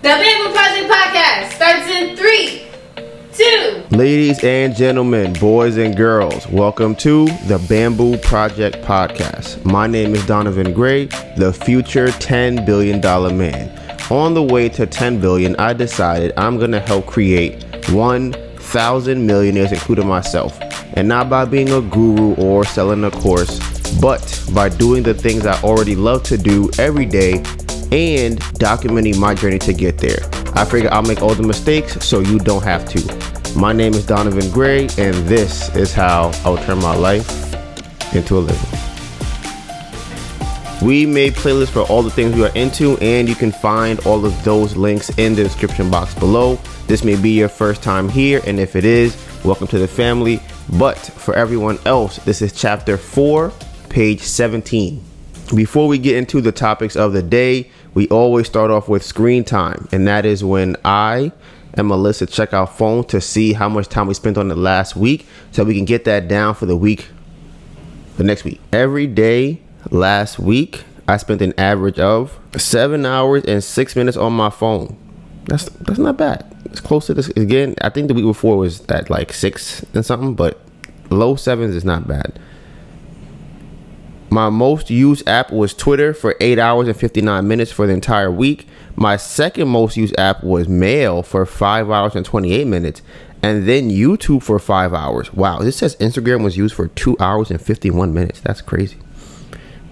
The Bamboo Project podcast starts in 3, 2. Ladies and gentlemen, boys and girls, welcome to the Bamboo Project podcast. My name is DonivanGray, the future $10 billion man. On the way to 10 billion, I decided I'm going to help create 1,000 millionaires, including myself. And not by being a guru or selling a course, but by doing the things I already love to do every day and documenting my journey to get there. I figure I'll make all the mistakes so you don't have to. My name is DonivanGray, and this is how I'll turn my life into a living. We made playlists for all the things we are into, and you can find all of those links in the description box below. This may be your first time here, and if it is, welcome to the family. But for everyone else, this is chapter 4, page 17. Before we get into the topics of the day, we always start off with screen time, and that is when I and Melissa check our phone to see how much time we spent on the last week so we can get that down for the next week. Every day last week, I spent an average of 7 hours and 6 minutes on my phone. That's not bad. It's close to this. Again, I think the week before was at like 6 and something, but low 7s is not bad. My most used app was Twitter for 8 hours and 59 minutes for the entire week. My second most used app was Mail for 5 hours and 28 minutes. And then YouTube for 5 hours. Wow, this says Instagram was used for 2 hours and 51 minutes. That's crazy.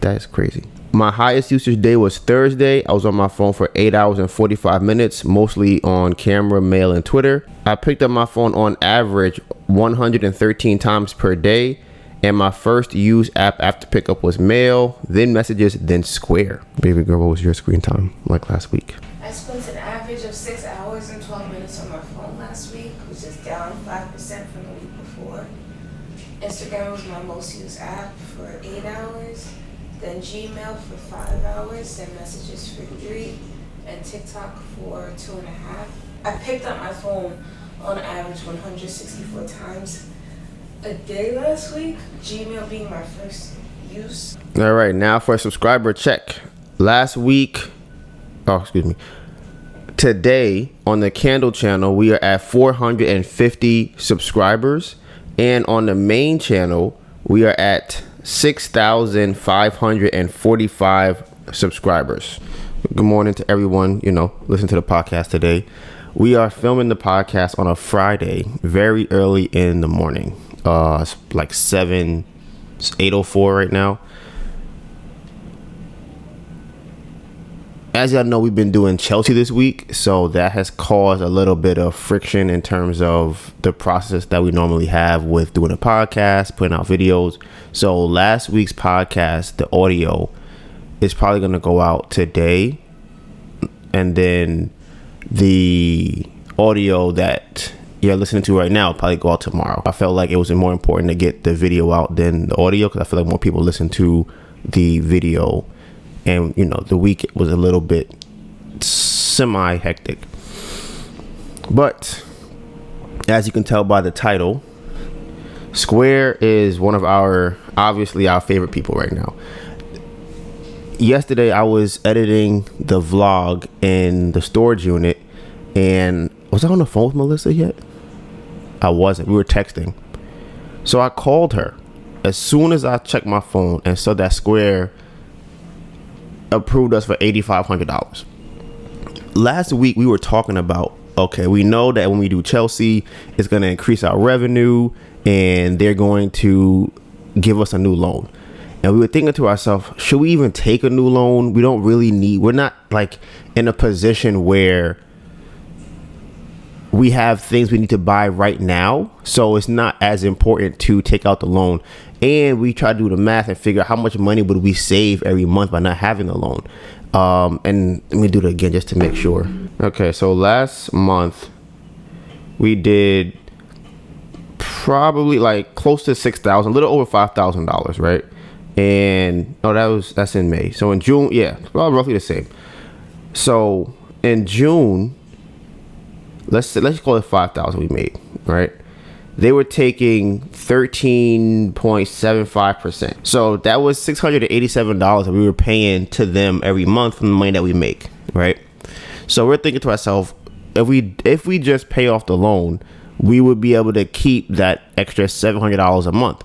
That is crazy. My highest usage day was Thursday. I was on my phone for 8 hours and 45 minutes, mostly on camera, mail, and Twitter. I picked up my phone on average 113 times per day. And my first used app after pickup was Mail, then Messages, then Square. Baby girl, what was your screen time like last week? I spent an average of 6 hours and 12 minutes on my phone last week, which is down 5% from the week before. Instagram was my most used app for 8 hours, then Gmail for 5 hours, then Messages for 3, and TikTok for 2.5. I picked up my phone on average 164 times a day last week, Gmail being my first use. All right, now for a subscriber check. Today on the Candle channel, we are at 450 subscribers. And on the main channel, we are at 6,545 subscribers. Good morning to everyone, listen to the podcast today. We are filming the podcast on a Friday, very early in the morning. It's like 8:04 right now. As y'all know, we've been doing Chelsea this week, so that has caused a little bit of friction in terms of the process that we normally have with doing a podcast, putting out videos. So last week's podcast, the audio is probably going to go out today, and then the audio that you're listening to right now will probably go out tomorrow. I felt like it was more important to get the video out than the audio because I feel like more people listen to the video, and the week was a little bit semi hectic. But as you can tell by the title, Square is one of our favorite people right now. Yesterday I was editing the vlog in the storage unit, and was I on the phone with Melissa yet? I wasn't. We were texting. So I called her as soon as I checked my phone and saw that Square approved us for $8,500. Last week we were talking about, okay, we know that when we do Chelsea, it's going to increase our revenue and they're going to give us a new loan. And we were thinking to ourselves, should we even take a new loan? We're not like in a position where we have things we need to buy right now, so it's not as important to take out the loan. And we try to do the math and figure out how much money would we save every month by not having the loan. And let me do it again just to make sure. Okay, so last month we did probably like close to $6,000, a little over $5,000, right? And that's in May. So in June, well, roughly the same. So in June, let's call it 5,000 we made, right? They were taking 13.75%. So that was $687 that we were paying to them every month from the money that we make, right? So we're thinking to ourselves, if we just pay off the loan, we would be able to keep that extra $700 a month,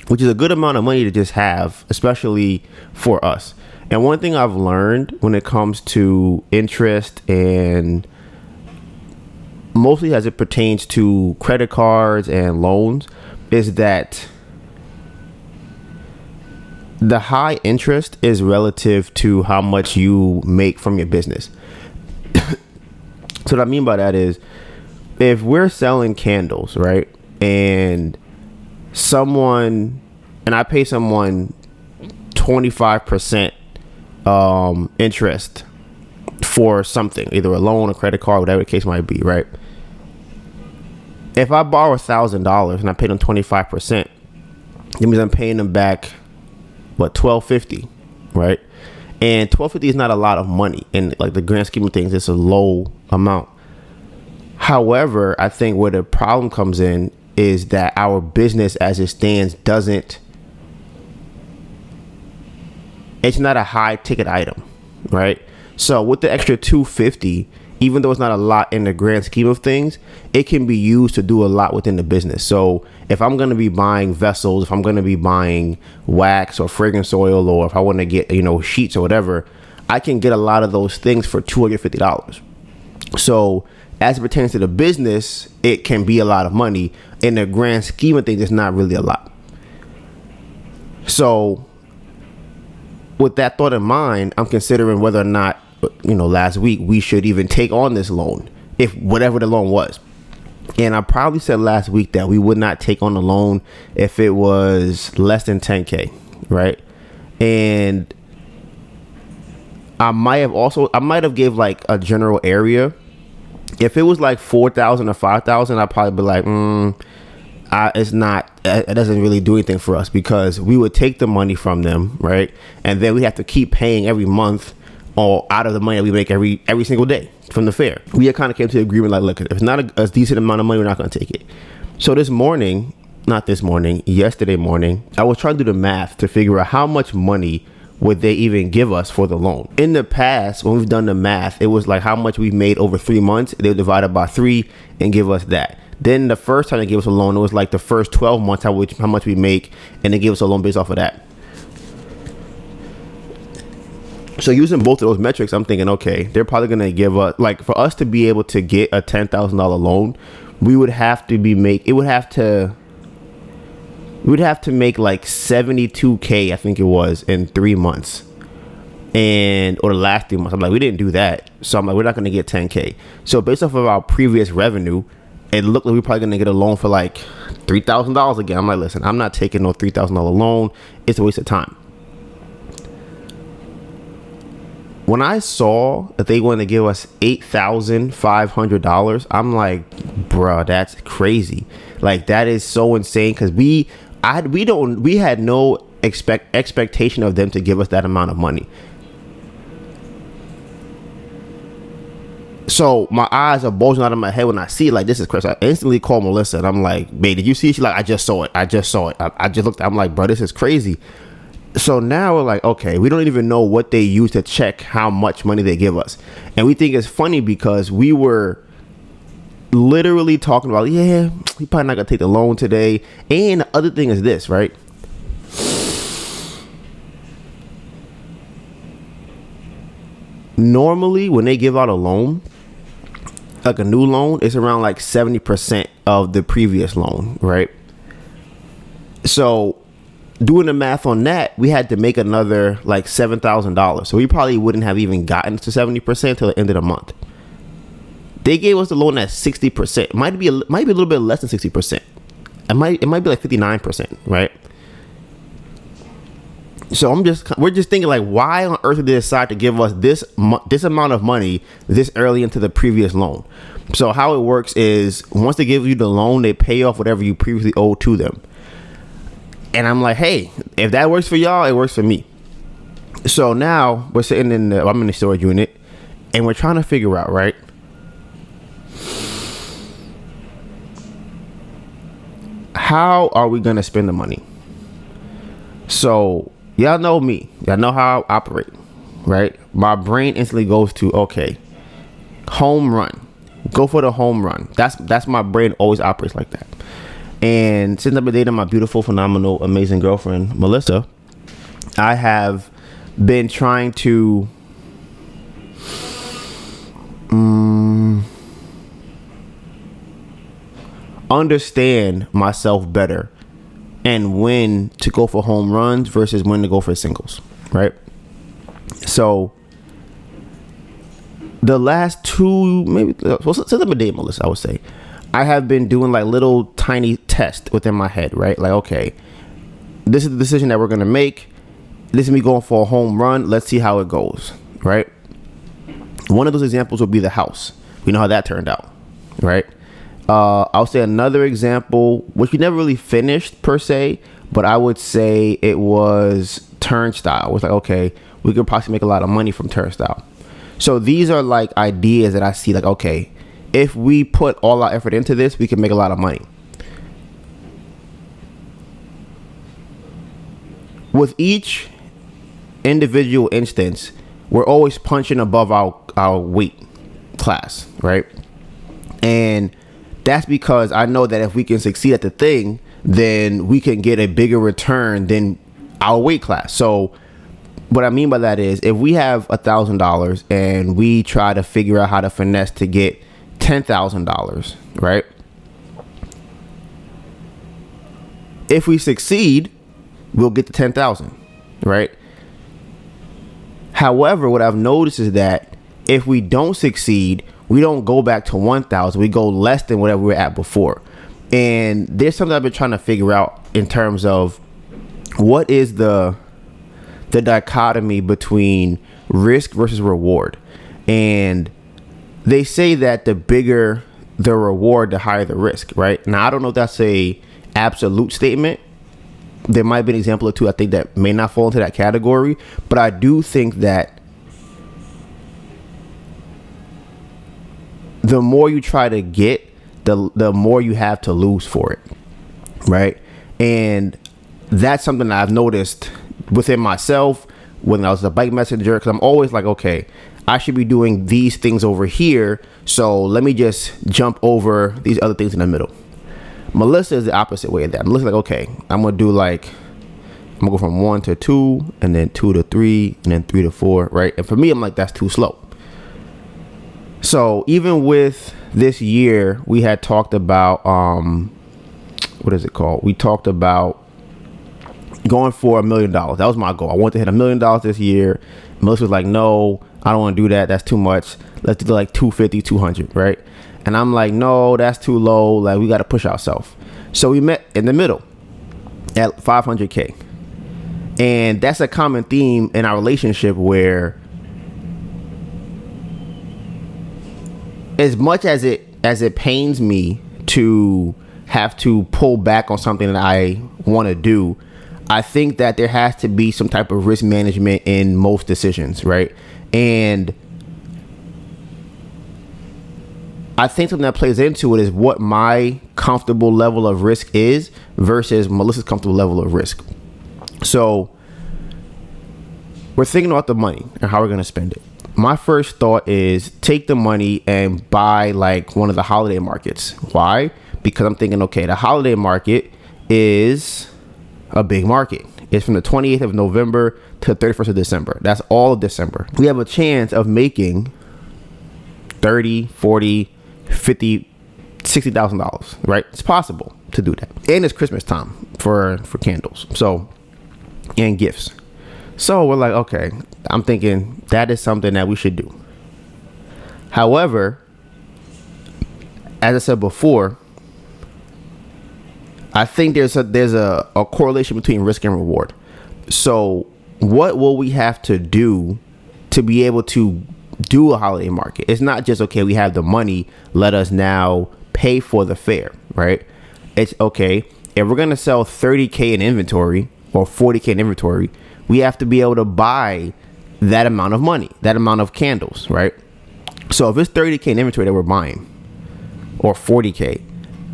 which is a good amount of money to just have, especially for us. And one thing I've learned when it comes to interest, and mostly as it pertains to credit cards and loans, is that the high interest is relative to how much you make from your business. So what I mean by that is, if we're selling candles, right, and I pay someone 25% interest for something, either a loan, a credit card, whatever the case might be, right? If I borrow $1,000 and I pay them 25%, that means I'm paying them back $1,250, right? And $1,250 is not a lot of money in like the grand scheme of things. It's a low amount. However, I think where the problem comes in is that our business as it stands it's not a high ticket item, right? So with the extra $250, even though it's not a lot in the grand scheme of things, it can be used to do a lot within the business. So if I'm going to be buying vessels, if I'm going to be buying wax or fragrance oil, or if I want to get, sheets or whatever, I can get a lot of those things for $250. So as it pertains to the business, it can be a lot of money. In the grand scheme of things, it's not really a lot. So with that thought in mind, I'm considering whether or not, last week we should even take on this loan, if whatever the loan was. And I probably said last week that we would not take on the loan if it was less than 10K, right? And I might have gave like a general area. If it was like 4,000 or 5,000, I'd probably be like, it doesn't really do anything for us, because we would take the money from them, right? And then we have to keep paying every month or out of the money that we make every single day from the fair. We kind of came to the agreement like, look, if it's not a decent amount of money, we're not going to take it. So yesterday morning, I was trying to do the math to figure out how much money would they even give us for the loan. In the past, when we've done the math, it was like how much we've made over 3 months. They would divide it by 3 and give us that. Then the first time they gave us a loan, it was like the first 12 months, how much we make, and they gave us a loan based off of that. So using both of those metrics, I'm thinking, okay, they're probably going to give us, like, for us to be able to get a $10,000 loan, we would have to make like 72K, I think it was, in 3 months. Or the last 3 months. I'm like, we didn't do that. So I'm like, we're not going to get 10K. So based off of our previous revenue, it looked like we're probably going to get a loan for like $3,000 again. I'm like, listen, I'm not taking no $3,000 loan. It's a waste of time. When I saw that they wanted to give us $8,500, I'm like, bruh, that's crazy. Like, that is so insane, because we had no expectation of them to give us that amount of money. So my eyes are bulging out of my head when I see it. Like, this is crazy. I instantly call Melissa and I'm like, babe, did you see it? She's like, I just saw it. I just looked. I'm like, bro, this is crazy. So now we're like, okay, we don't even know what they use to check how much money they give us. And we think it's funny because we were literally talking about, yeah, we probably not gonna take the loan today. And the other thing is this, right? Normally when they give out a loan, like a new loan, it's around like 70% of the previous loan, right? So doing the math on that, we had to make another like $7,000. So we probably wouldn't have even gotten to 70% till the end of the month. They gave us the loan at 60%. Might be a little bit less than 60%. It might be like 59%, right? So we're just thinking, like, why on earth did they decide to give us this amount of money this early into the previous loan? So how it works is, once they give you the loan, they pay off whatever you previously owed to them. And I'm like, hey, if that works for y'all, it works for me. So now we're sitting I'm in the storage unit, and we're trying to figure out, right, how are we gonna spend the money? So y'all know me. Y'all know how I operate, right? My brain instantly goes to, okay, home run. Go for the home run. That's my brain always operates like that. And since I've been dating my beautiful, phenomenal, amazing girlfriend, Melissa, I have been trying to understand myself better and when to go for home runs versus when to go for singles, right? So the last two, maybe, since I've been dating Melissa, I would say, I have been doing like little tiny tests within my head, right? Like, okay, this is the decision that we're going to make. This is me going for a home run. Let's see how it goes, right? One of those examples would be the house. We know how that turned out, right? I'll say another example, which we never really finished per se, but I would say it was Turnstile. It was like, okay, we could possibly make a lot of money from Turnstile. So these are like ideas that I see like, okay, if we put all our effort into this, we can make a lot of money. With each individual instance, we're always punching above our weight class, right? And that's because I know that if we can succeed at the thing, then we can get a bigger return than our weight class. So what I mean by that is, if we have $1,000 and we try to figure out how to finesse to get $10,000, right? If we succeed, we'll get the 10,000, right? However, what I've noticed is that if we don't succeed, we don't go back to 1,000. We go less than whatever we were at before. And there's something I've been trying to figure out in terms of what is the dichotomy between risk versus reward. And they say that the bigger the reward, the higher the risk, right? Now, I don't know if that's a absolute statement. There might be an example or two I think that may not fall into that category, but I do think that the more you try to get, the more you have to lose for it, right? And that's something that I've noticed within myself when I was a bike messenger, because I'm always like, okay, I should be doing these things over here, so let me just jump over these other things in the middle. Melissa is the opposite way of that. Melissa's like, okay, I'm gonna go from 1 to 2, and then 2 to 3, and then 3 to 4, right? And for me, I'm like, that's too slow. So even with this year, we had talked about what is it called? We talked about going for $1 million. That was my goal. I wanted to hit $1 million this year. Melissa was like, no, I don't want to do that. That's too much. Let's do like 250, 200, right? And I'm like, no, that's too low. Like, we got to push ourselves. So we met in the middle at 500K. And that's a common theme in our relationship, where as much as it pains me to have to pull back on something that I want to do, I think that there has to be some type of risk management in most decisions, right? And I think something that plays into it is what my comfortable level of risk is versus Melissa's comfortable level of risk. So we're thinking about the money and how we're going to spend it. My first thought is take the money and buy like one of the holiday markets. Why? Because I'm thinking, okay, the holiday market is a big market. It's from the 28th of November to the 31st of December. That's all of December. We have a chance of making 30, 40, 50, $60,000, right? It's possible to do that. And it's Christmas time for candles. So, and gifts. So we're like, okay, I'm thinking that is something that we should do. However, as I said before, I think there's a correlation between risk and reward. So what will we have to do to be able to do a holiday market? It's not just, okay, we have the money, let us now pay for the fair, right? It's okay, if we're going to sell 30K in inventory or 40K in inventory, we have to be able to buy that amount of money, that amount of candles, right? So if it's 30K in inventory that we're buying, or 40K,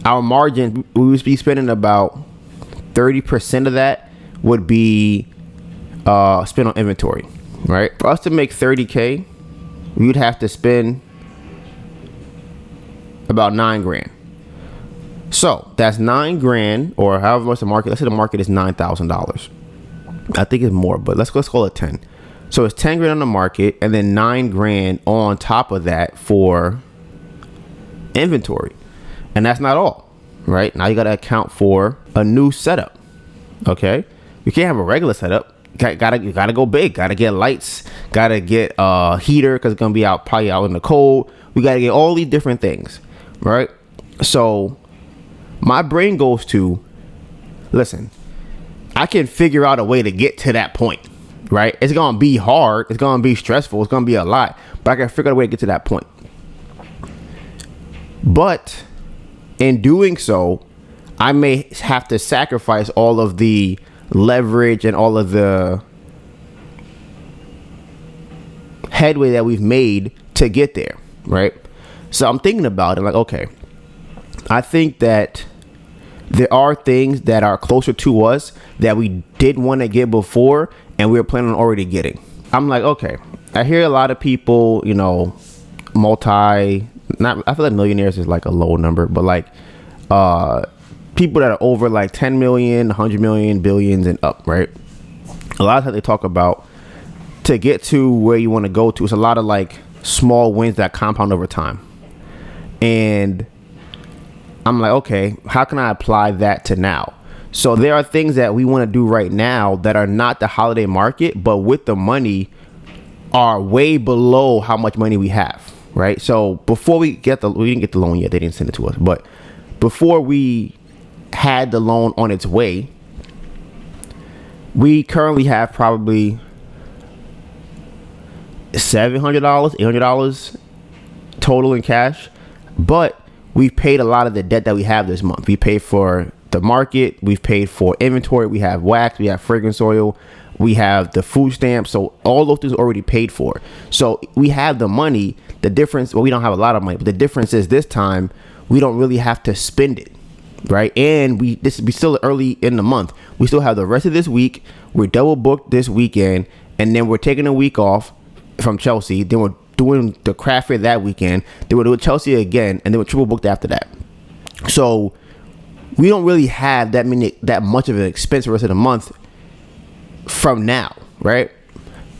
our margin, we would be spending about 30% of that would be spent on inventory, right? For us to make 30K, we would have to spend about 9 grand. So that's 9 grand, or however much the market. Let's say the market is $9,000. I think it's more, but let's call it 10. So it's 10 grand on the market, and then 9 grand on top of that for inventory. And that's not all, right? Now you got to account for a new setup. Okay, you can't have a regular setup. Gotta go big. Gotta get lights. Gotta get a heater because it's gonna be probably out in the cold. We gotta get all these different things, right? So my brain goes to, listen, I can figure out a way to get to that point, right? It's gonna be hard. It's gonna be stressful. It's gonna be a lot, but I can figure out a way to get to that point. But in doing so, I may have to sacrifice all of the leverage and all of the headway that we've made to get there, right? So I'm thinking about it like, okay, I think that there are things that are closer to us that we did want to get before and we were planning on already getting. I'm like, okay, I hear a lot of people, you know, I feel like millionaires is like a low number, but like people that are over like 10 million, 100 million, billions and up, right? A lot of times they talk about to get to where you want to go to. It's a lot of like small wins that compound over time. And I'm like, okay, how can I apply that to now? So there are things that we want to do right now that are not the holiday market, but with the money are way below how much money we have, right? So before we didn't get the loan yet. They didn't send it to us. But before we had the loan on its way, we currently have probably $700, $800 total in cash, but we've paid a lot of the debt that we have this month. We paid for the market, we've paid for inventory, we have wax, we have fragrance oil, we have the food stamps. So all those things are already paid for. So we have the money. The difference, well, we don't have a lot of money, but the difference is this time we don't really have to spend it. Right. And we still early in the month. We still have the rest of this week. We're double booked this weekend. And then we're taking a week off from Chelsea. Then we're doing the craft fair that weekend. Then we're doing Chelsea again. And then we're triple booked after that. So we don't really have that much of an expense the rest of the month from now. Right.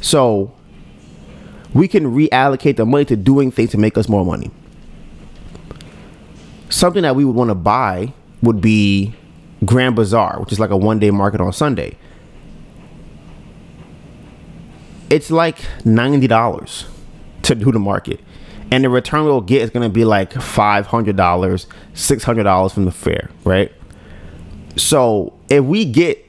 So we can reallocate the money to doing things to make us more money. Something that we would want to buy would be Grand Bazaar, which is like a one-day market on Sunday. It's like $90 to do the market. And the return we'll get is going to be like $500, $600 from the fair, right? So if we get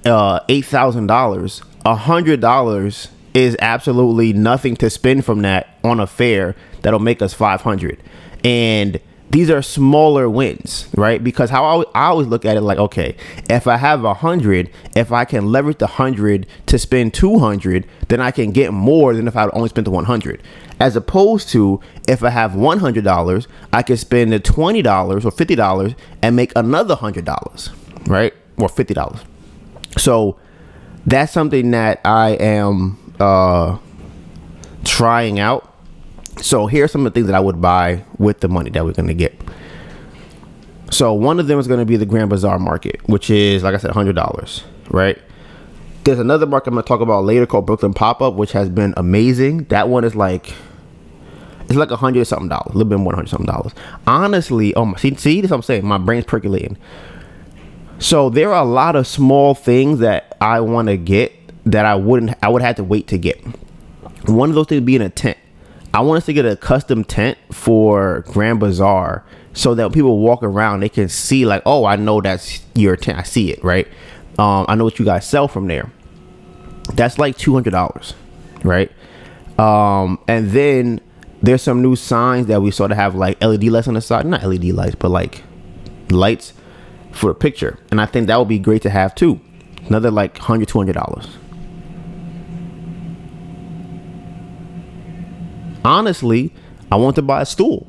$8,000, $100 is absolutely nothing to spend from that on a fair that'll make us $500. And these are smaller wins, right? Because how I always look at it like, okay, if I have 100, if I can leverage the 100 to spend 200, then I can get more than if I only spent the 100. As opposed to if I have $100, I can spend the $20 or $50 and make another $100, right? Or $50. So that's something that I am trying out. So here's some of the things that I would buy with the money that we're going to get. So one of them is going to be the Grand Bazaar market, which is, like I said, $100, right? There's another market I'm going to talk about later called Brooklyn Pop-Up, which has been amazing. That one is like, it's like $100 something, a little bit more than $100 something. Honestly, see, that's what I'm saying. My brain's percolating. So there are a lot of small things that I want to get that I would have to wait to get. One of those things being a tent. I want us to get a custom tent for Grand Bazaar so that when people walk around, they can see like, oh, I know that's your tent. I see it, right? I know what you guys sell from there. That's like $200, right? And then there's some new signs that we sort of have like LED lights on the side. Not LED lights, but like lights for a picture. And I think that would be great to have too. Another like $100, $200. Honestly, I want to buy a stool.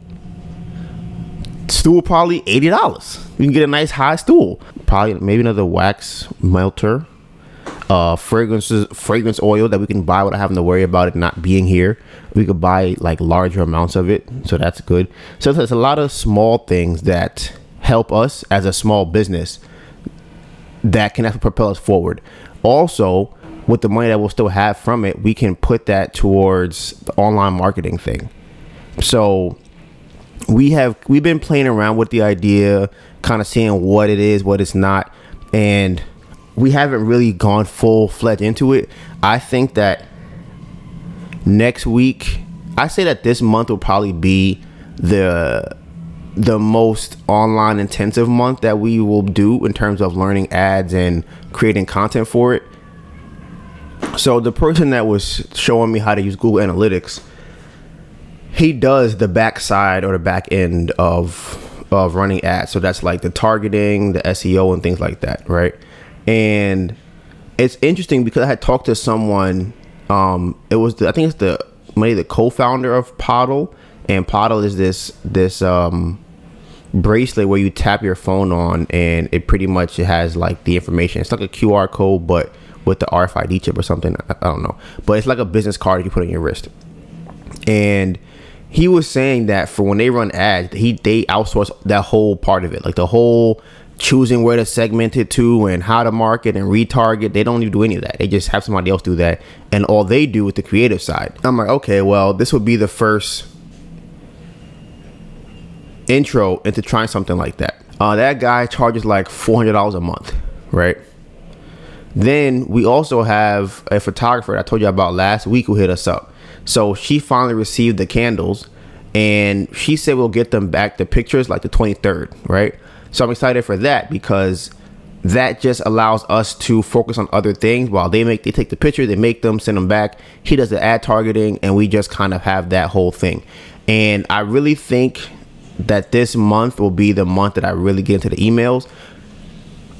Stool probably $80. You can get a nice high stool. Probably maybe another wax melter. fragrance oil that we can buy without having to worry about it not being here. We could buy like larger amounts of it, so that's good. So there's a lot of small things that help us as a small business that can actually propel us forward. Also, with the money that we'll still have from it, we can put that towards the online marketing thing. So we've been playing around with the idea, kind of seeing what it is, what it's not, and we haven't really gone full-fledged into it. I think that next week, I say that this month will probably be the most online intensive month that we will do in terms of learning ads and creating content for it. So the person that was showing me how to use Google Analytics, he does the backside or the back end of running ads. So that's like the targeting, the SEO, and things like that, right? And it's interesting because I had talked to someone. It was I think it's the co-founder of Podl, and Podl is this bracelet where you tap your phone on, and it pretty much has like the information. It's like a QR code, but with the RFID chip or something. I don't know, but it's like a business card you put on your wrist. And he was saying that for when they run ads, they outsource that whole part of it, like the whole choosing where to segment it to and how to market and retarget. They don't even do any of that. They just have somebody else do that, and all they do is the creative side. I'm like, okay, well, this would be the first intro into trying something like that. That guy charges like $400 a month, right? Then we also have a photographer that I told you about last week who hit us up. So she finally received the candles, and she said we'll get them back, the pictures, like the 23rd, right? So I'm excited for that because that just allows us to focus on other things while they take the picture, they make them, send them back. He does the ad targeting, and we just kind of have that whole thing. And I really think that this month will be the month that I really get into the emails.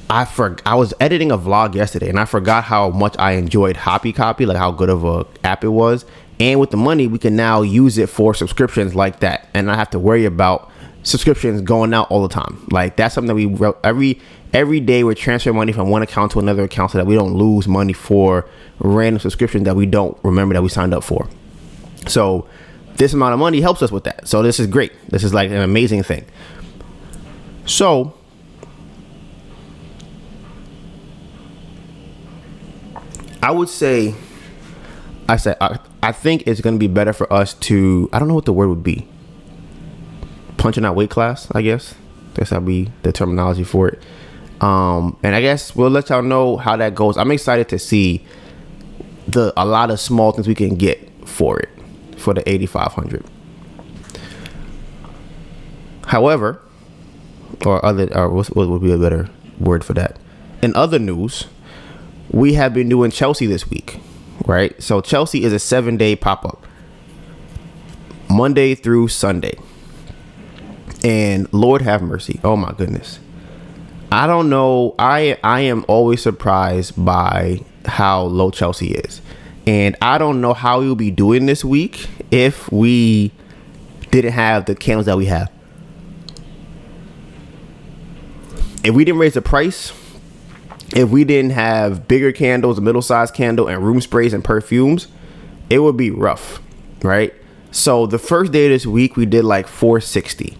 I was editing a vlog yesterday, and I forgot how much I enjoyed Hoppy Copy, like how good of a app it was. And with the money, we can now use it for subscriptions like that, and not have to worry about subscriptions going out all the time. Like that's something that we every day we're transferring money from one account to another account so that we don't lose money for random subscriptions that we don't remember that we signed up for. So this amount of money helps us with that. So this is great. This is like an amazing thing. So I would say, I think it's going to be better for us to, I don't know what the word would be. Punching out weight class, I guess. That'll be the terminology for it. And I guess we'll let y'all know how that goes. I'm excited to see a lot of small things we can get for it, for the 8,500. However, or what would be a better word for that? In other news, we have been doing Chelsea this week, right? So Chelsea is a 7-day pop-up, Monday through Sunday. And Lord have mercy. Oh my goodness. I don't know. I am always surprised by how low Chelsea is. And I don't know how we will be doing this week if we didn't have the candles that we have. If we didn't raise the price, if we didn't have bigger candles, a middle-sized candle, and room sprays and perfumes, it would be rough, right? So the first day of this week, we did like 460.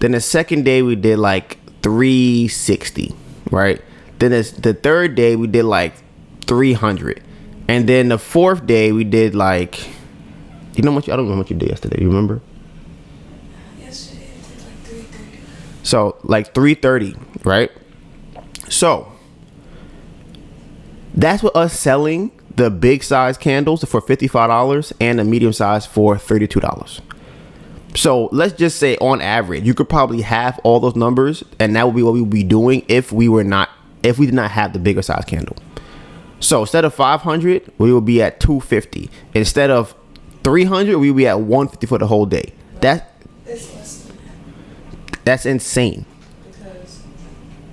Then the second day, we did like 360, right? Then the third day, we did like 300. And then the fourth day, we did like, I don't know what you did yesterday. You remember? Yesterday, I did like 330. So like 330, right? So that's what us selling the big size candles for $55 and the medium size for $32. So let's just say on average, you could probably have all those numbers, and that would be what we would be doing if we did not have the bigger size candle. So instead of 500, we will be at 250. Instead of 300, we will be at 150 for the whole day. It's less than that. That's insane. Because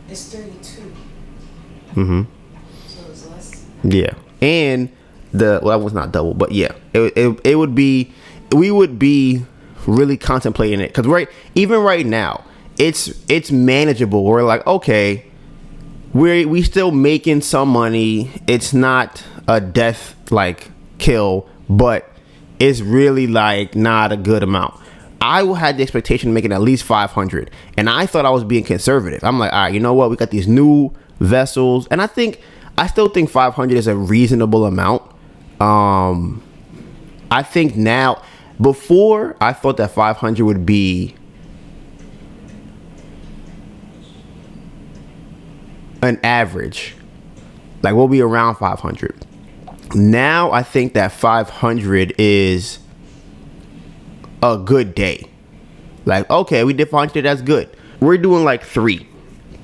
it's 32. Mm-hmm. So it's less. Yeah. And that was not double, but yeah, it would be, we would be really contemplating it, because even right now it's manageable. We're like, okay, we still making some money. It's not a death like kill, but it's really like not a good amount. I had the expectation of making at least 500, and I thought I was being conservative. I'm like, all right, you know what? We got these new vessels, and I still think 500 is a reasonable amount. I think now, before I thought that 500 would be an average, like we'll be around 500. Now I think that 500 is a good day. Like, okay, we did 500, that's good. We're doing like 3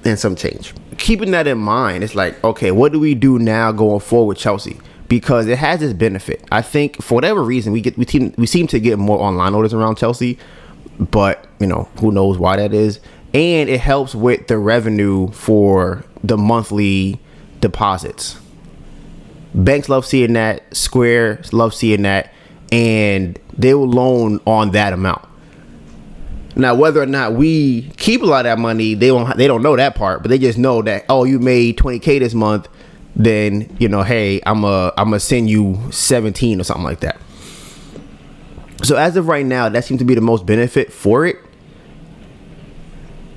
and some change. Keeping that in mind, it's like, okay, what do we do now going forward with Chelsea? Because it has this benefit. I think for whatever reason, we seem to get more online orders around Chelsea, but you know, who knows why that is. And it helps with the revenue for the monthly deposits. Banks love seeing that. Square love seeing that. And they will loan on that amount. Now, whether or not we keep a lot of that money, they don't know that part, but they just know that, oh, you made $20K this month, then, you know, hey, I'm gonna send you 17 or something like that. So as of right now, that seems to be the most benefit for it.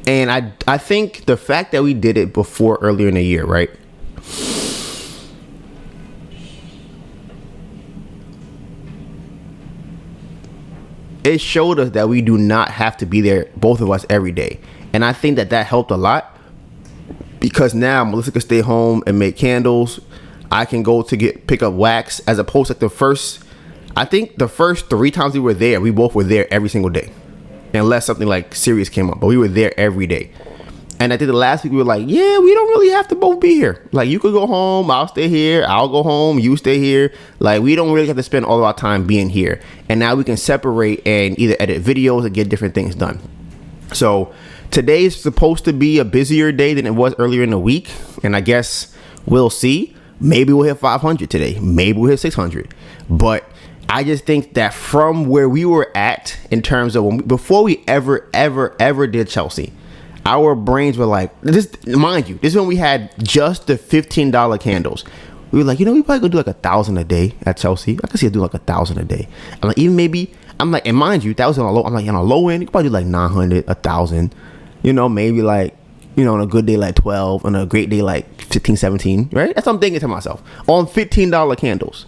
And I think the fact that we did it before earlier in the year, right? It showed us that we do not have to be there, both of us, every day. And I think that helped a lot, because now Melissa can stay home and make candles. I can go to pick up wax, as opposed to the first 3 times we were there, we both were there every single day. Unless something like serious came up, but we were there every day. And I think the last week we were like, yeah, we don't really have to both be here. Like, you could go home, I'll stay here, I'll go home, you stay here. Like, we don't really have to spend all of our time being here. And now we can separate and either edit videos or get different things done. So today is supposed to be a busier day than it was earlier in the week. And I guess we'll see. Maybe we'll hit 500 today. Maybe we'll hit 600. But I just think that from where we were at in terms of before we ever did Chelsea, our brains were like, this, mind you, this is when we had just the $15 candles. We were like, you know, we probably gonna do like 1,000 a day at Chelsea. I can see it do like 1,000 a day. I'm like, even maybe, I'm like, and mind you, that was on a low, I'm like, on a low end, you could probably do like 900, 1,000, you know, maybe like, you know, on a good day, like 12, on a great day, like 15, 17, right? That's what I'm thinking to myself, on $15 candles.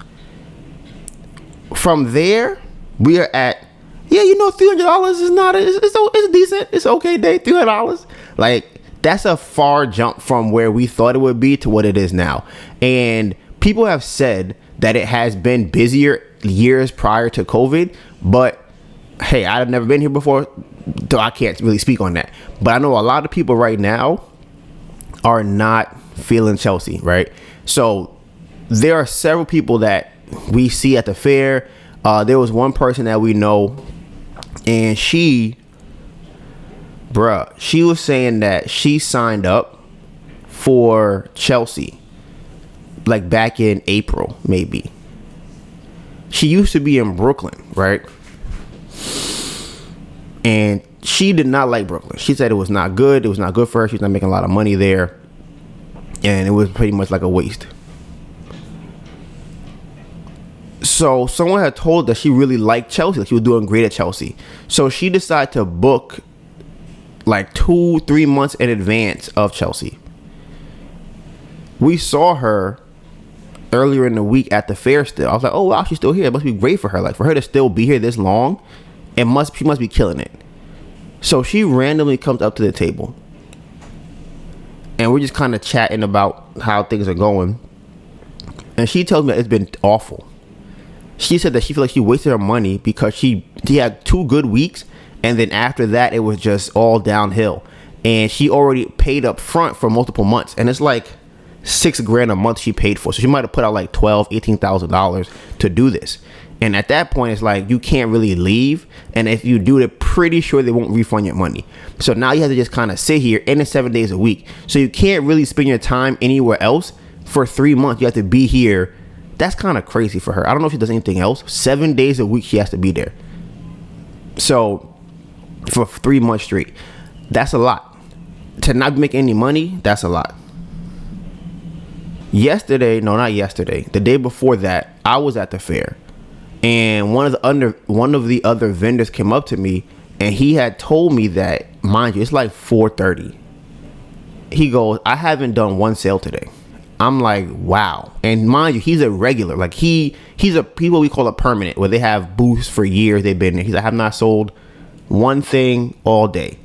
From there, we are at, yeah, you know, $300 is not, it's decent, it's okay day, $300. Like, that's a far jump from where we thought it would be to what it is now. And people have said that it has been busier years prior to COVID, but hey, I've never been here before, so I can't really speak on that. But I know a lot of people right now are not feeling Chelsea, right? So there are several people that we see at the fair. There was one person that we know, and she was saying that she signed up for Chelsea like back in April, maybe. She used to be in Brooklyn, right? And she did not like Brooklyn. She said it was not good. It was not good for her. She's not making a lot of money there. And it was pretty much like a waste. So someone had told that she really liked Chelsea, like she was doing great at Chelsea. So she decided to book like 2-3 months in advance of Chelsea. We saw her earlier in the week at the fair still. I was like, oh wow, she's still here. It must be great for her. Like, for her to still be here this long, she must be killing it. So she randomly comes up to the table, and we're just kind of chatting about how things are going. And she tells me that it's been awful. She said that she felt like she wasted her money because she had 2 good weeks, and then after that it was just all downhill. And she already paid up front for multiple months, and it's like $6,000 a month she paid for. So she might have put out like $12,000-$18,000 to do this. And at that point, it's like you can't really leave, and if you do, they're pretty sure they won't refund your money. So now you have to just kind of sit here, and it's 7 days a week. So you can't really spend your time anywhere else for 3 months. You have to be here. That's kind of crazy for her. I don't know if she does anything else. 7 days a week she has to be there. So for 3 months straight, that's a lot. To not make any money, that's a lot. Yesterday, no, not yesterday. The day before that, I was at the fair, and one of the other vendors came up to me, and he had told me that, mind you, it's like 4:30. He goes, "I haven't done one sale today." I'm like, wow. And mind you, he's a regular. Like he's a people we call a permanent, where they have booths for years. They've been there. He's like, "I have not sold one thing all day."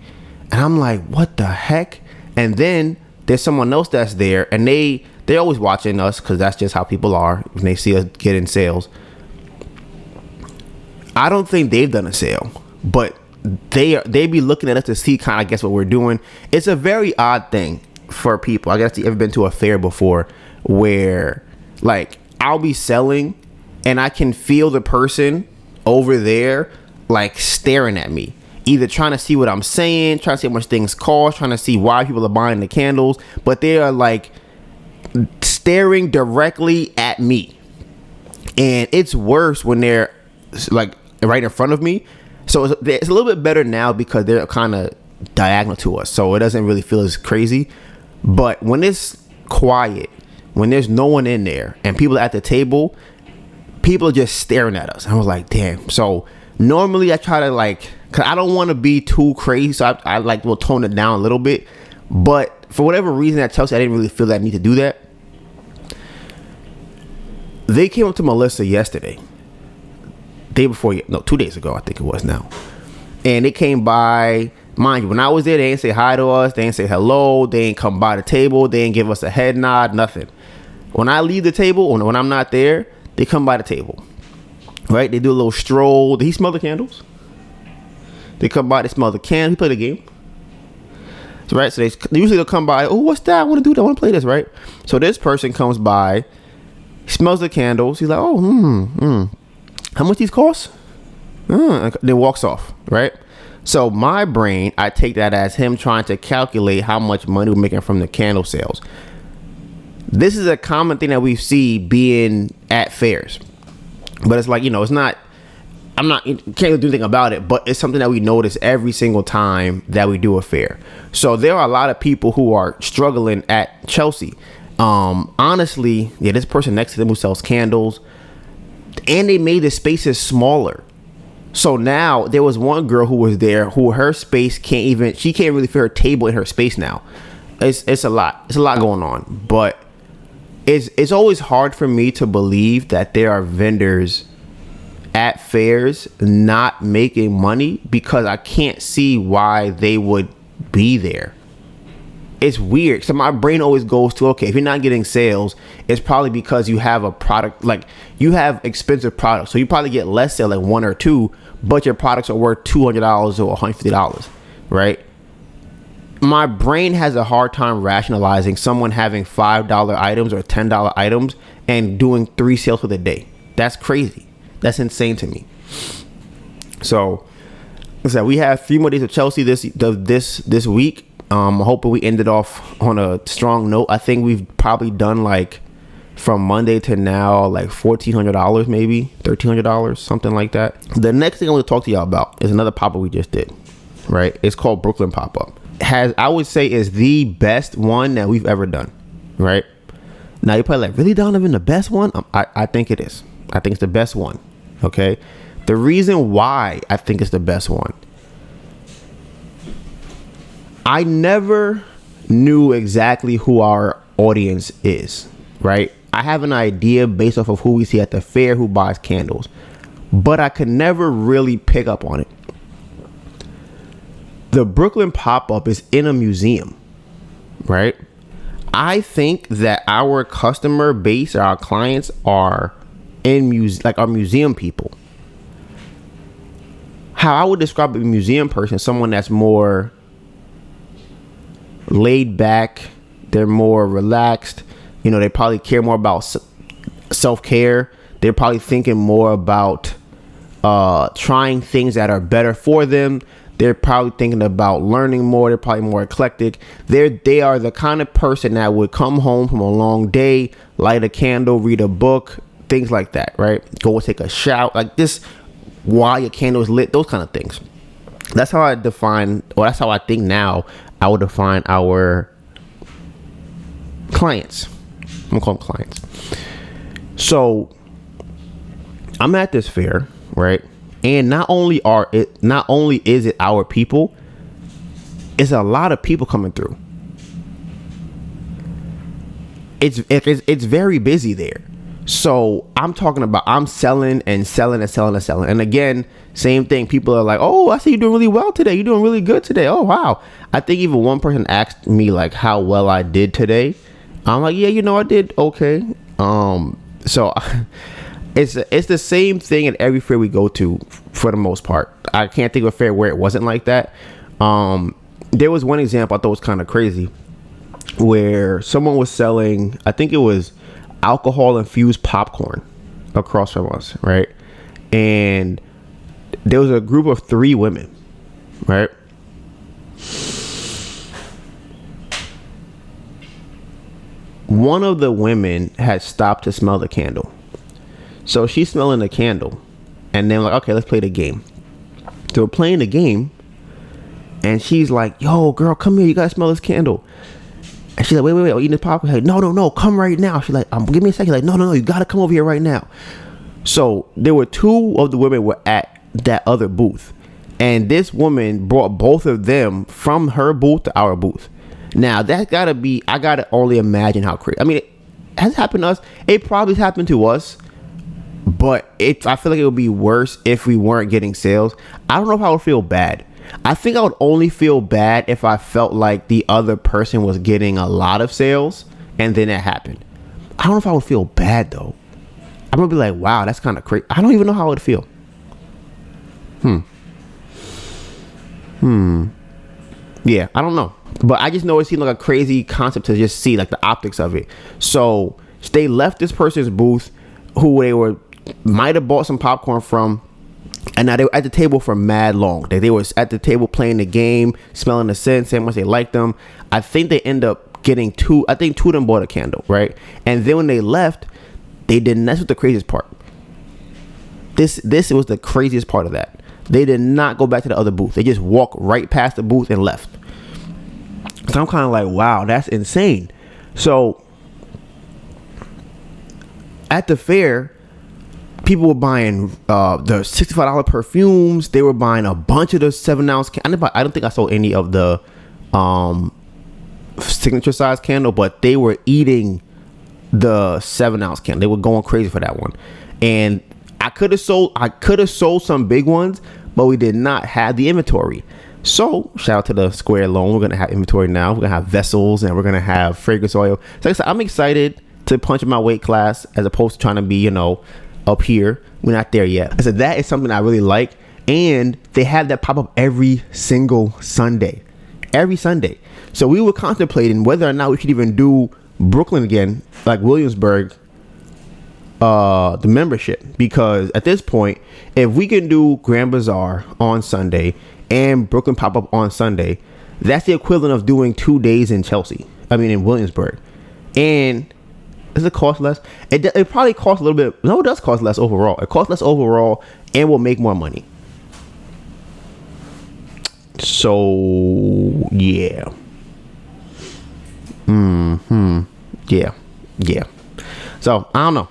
And I'm like, what the heck? And then there's someone else that's there, and they're always watching us, because that's just how people are when they see us getting sales. I don't think they've done a sale, but they be looking at us to see kind of, I guess, what we're doing. It's a very odd thing for people. I guess you ever been to a fair before where like I'll be selling and I can feel the person over there like staring at me, either trying to see what I'm saying, trying to see how much things cost, trying to see why people are buying the candles, but they are like staring directly at me. And it's worse when they're like right in front of me. So it's a little bit better now because they're kind of diagonal to us, so it doesn't really feel as crazy. But when it's quiet, when there's no one in there and people at the table, people are just staring at us. I was like, damn. So normally I try to like, cause I don't want to be too crazy, so I like will tone it down a little bit. But for whatever reason at Chelsea, I didn't really feel that need to do that. They came up to Melissa yesterday, 2 days ago, I think it was now. And they came by. Mind you, when I was there, they ain't say hi to us. They ain't say hello. They ain't come by the table. They ain't give us a head nod, nothing. When I leave the table, or when I'm not there, they come by the table. Right? They do a little stroll. Did he smell the candles? They come by, they smell the candles. He play the game. So, right? So usually they'll come by. Oh, what's that? I want to do that. I want to play this, right? So this person comes by, smells the candles. He's like, oh, how much these cost? Then walks off, right? So my brain, I take that as him trying to calculate how much money we're making from the candle sales. This is a common thing that we see being at fairs, but it's like, it's not, can't really do anything about it, but it's something that we notice every single time that we do a fair. So there are a lot of people who are struggling at Chelsea. Honestly, this person next to them who sells candles, and they made the spaces smaller. So now there was one girl who was there who her space can't really fit her table in her space now. It's a lot. It's a lot going on. But it's always hard for me to believe that there are vendors at fairs not making money, because I can't see why they would be there. It's weird. So my brain always goes to, okay, if you're not getting sales, it's probably because you have a product, like you have expensive products. So you probably get less sale, like one or two, but your products are worth $200 or $150, right? My brain has a hard time rationalizing someone having $5 items or $10 items and doing 3 sales for the day. That's crazy. That's insane to me. So, like I said, we have 3 more days of Chelsea this week. I'm hoping we ended off on a strong note. I think we've probably done like from Monday to now like $1,400, maybe $1,300, something like that. The next thing I want to talk to y'all about is another pop-up we just did, right? It's called Brooklyn Pop-Up. I would say is the best one that we've ever done, right? Now you're probably like, really, Donovan, the best one? I think it is. I think it's the best one. Okay. The reason why I think it's the best one, I never knew exactly who our audience is, right? I have an idea based off of who we see at the fair who buys candles, but I could never really pick up on it. The Brooklyn pop-up is in a museum, right? I think that our customer base, our clients are our museum people. How I would describe a museum person, someone that's more laid back, they're more relaxed, they probably care more about self-care. They're probably thinking more about trying things that are better for them. They're probably thinking about learning more. They're probably more eclectic. They are the kind of person that would come home from a long day, light a candle, read a book, things like that, right? Go and take a shower, like this, while your candle is lit, those kind of things. That's how I define, or that's how I think now I would define our clients, I'm gonna call them clients. So I'm at this fair, right? And not only is it our people, it's a lot of people coming through. It's very busy there. So I'm talking about, I'm selling. And again, same thing. People are like, oh, I see you doing really well today. You're doing really good today. Oh, wow. I think even one person asked me like how well I did today. I'm like, yeah, I did okay. So it's the same thing at every fair we go to for the most part. I can't think of a fair where it wasn't like that. There was one example I thought was kind of crazy where someone was selling, I think it was alcohol infused popcorn across from us, right? And there was a group of 3 women, right? One of the women had stopped to smell the candle. So she's smelling the candle. And then like, okay, let's play the game. So we're playing the game. And she's like, yo, girl, come here. You gotta smell this candle. And she's like, wait, I'm eating this popcorn. Like, no, come right now. She's like, give me a second. Like, no, you gotta come over here right now. So there were 2 of the women were at that other booth. And this woman brought both of them from her booth to our booth. Now, that gotta be, I gotta only imagine how crazy. I mean, it has happened to us. It probably happened to us. But I feel like it would be worse if we weren't getting sales. I don't know if I would feel bad. I think I would only feel bad if I felt like the other person was getting a lot of sales and then it happened. I don't know if I would feel bad though. I'm gonna be like, wow, that's kind of crazy. I don't even know how I would feel. Yeah, I don't know. But I just know it seemed like a crazy concept to just see like the optics of it. So they left this person's booth who they might have bought some popcorn from. And now they were at the table for mad long. They were at the table playing the game, smelling the scent, saying how much they liked them. I think they end up getting 2. I think 2 of them bought a candle, right? And then when they left, they didn't. That's what the craziest part. This was the craziest part of that. They did not go back to the other booth. They just walked right past the booth and left. So I'm kind of like, wow, that's insane. So at the fair, people were buying the $65 perfumes. They were buying a bunch of the 7-ounce. I don't think I saw any of the signature size candle, but they were eating the 7-ounce candle. They were going crazy for that one. And I could have sold some big ones, but we did not have the inventory. So shout out to the Square loan. We're gonna have inventory now. We're gonna have vessels and we're gonna have fragrance oil. So like I said, I'm excited to punch in my weight class as opposed to trying to be, up here. We're not there yet. I said that is something I really like, and they have that pop up every single Sunday. So we were contemplating whether or not we could even do Brooklyn again, like Williamsburg, the membership, because at this point, if we can do Grand Bazaar on Sunday and Brooklyn pop up on Sunday, that's the equivalent of doing 2 days in in Williamsburg. And does it cost less? It probably costs a little bit. No, it does cost less overall. It costs less overall and will make more money. So, yeah. Yeah. So, I don't know.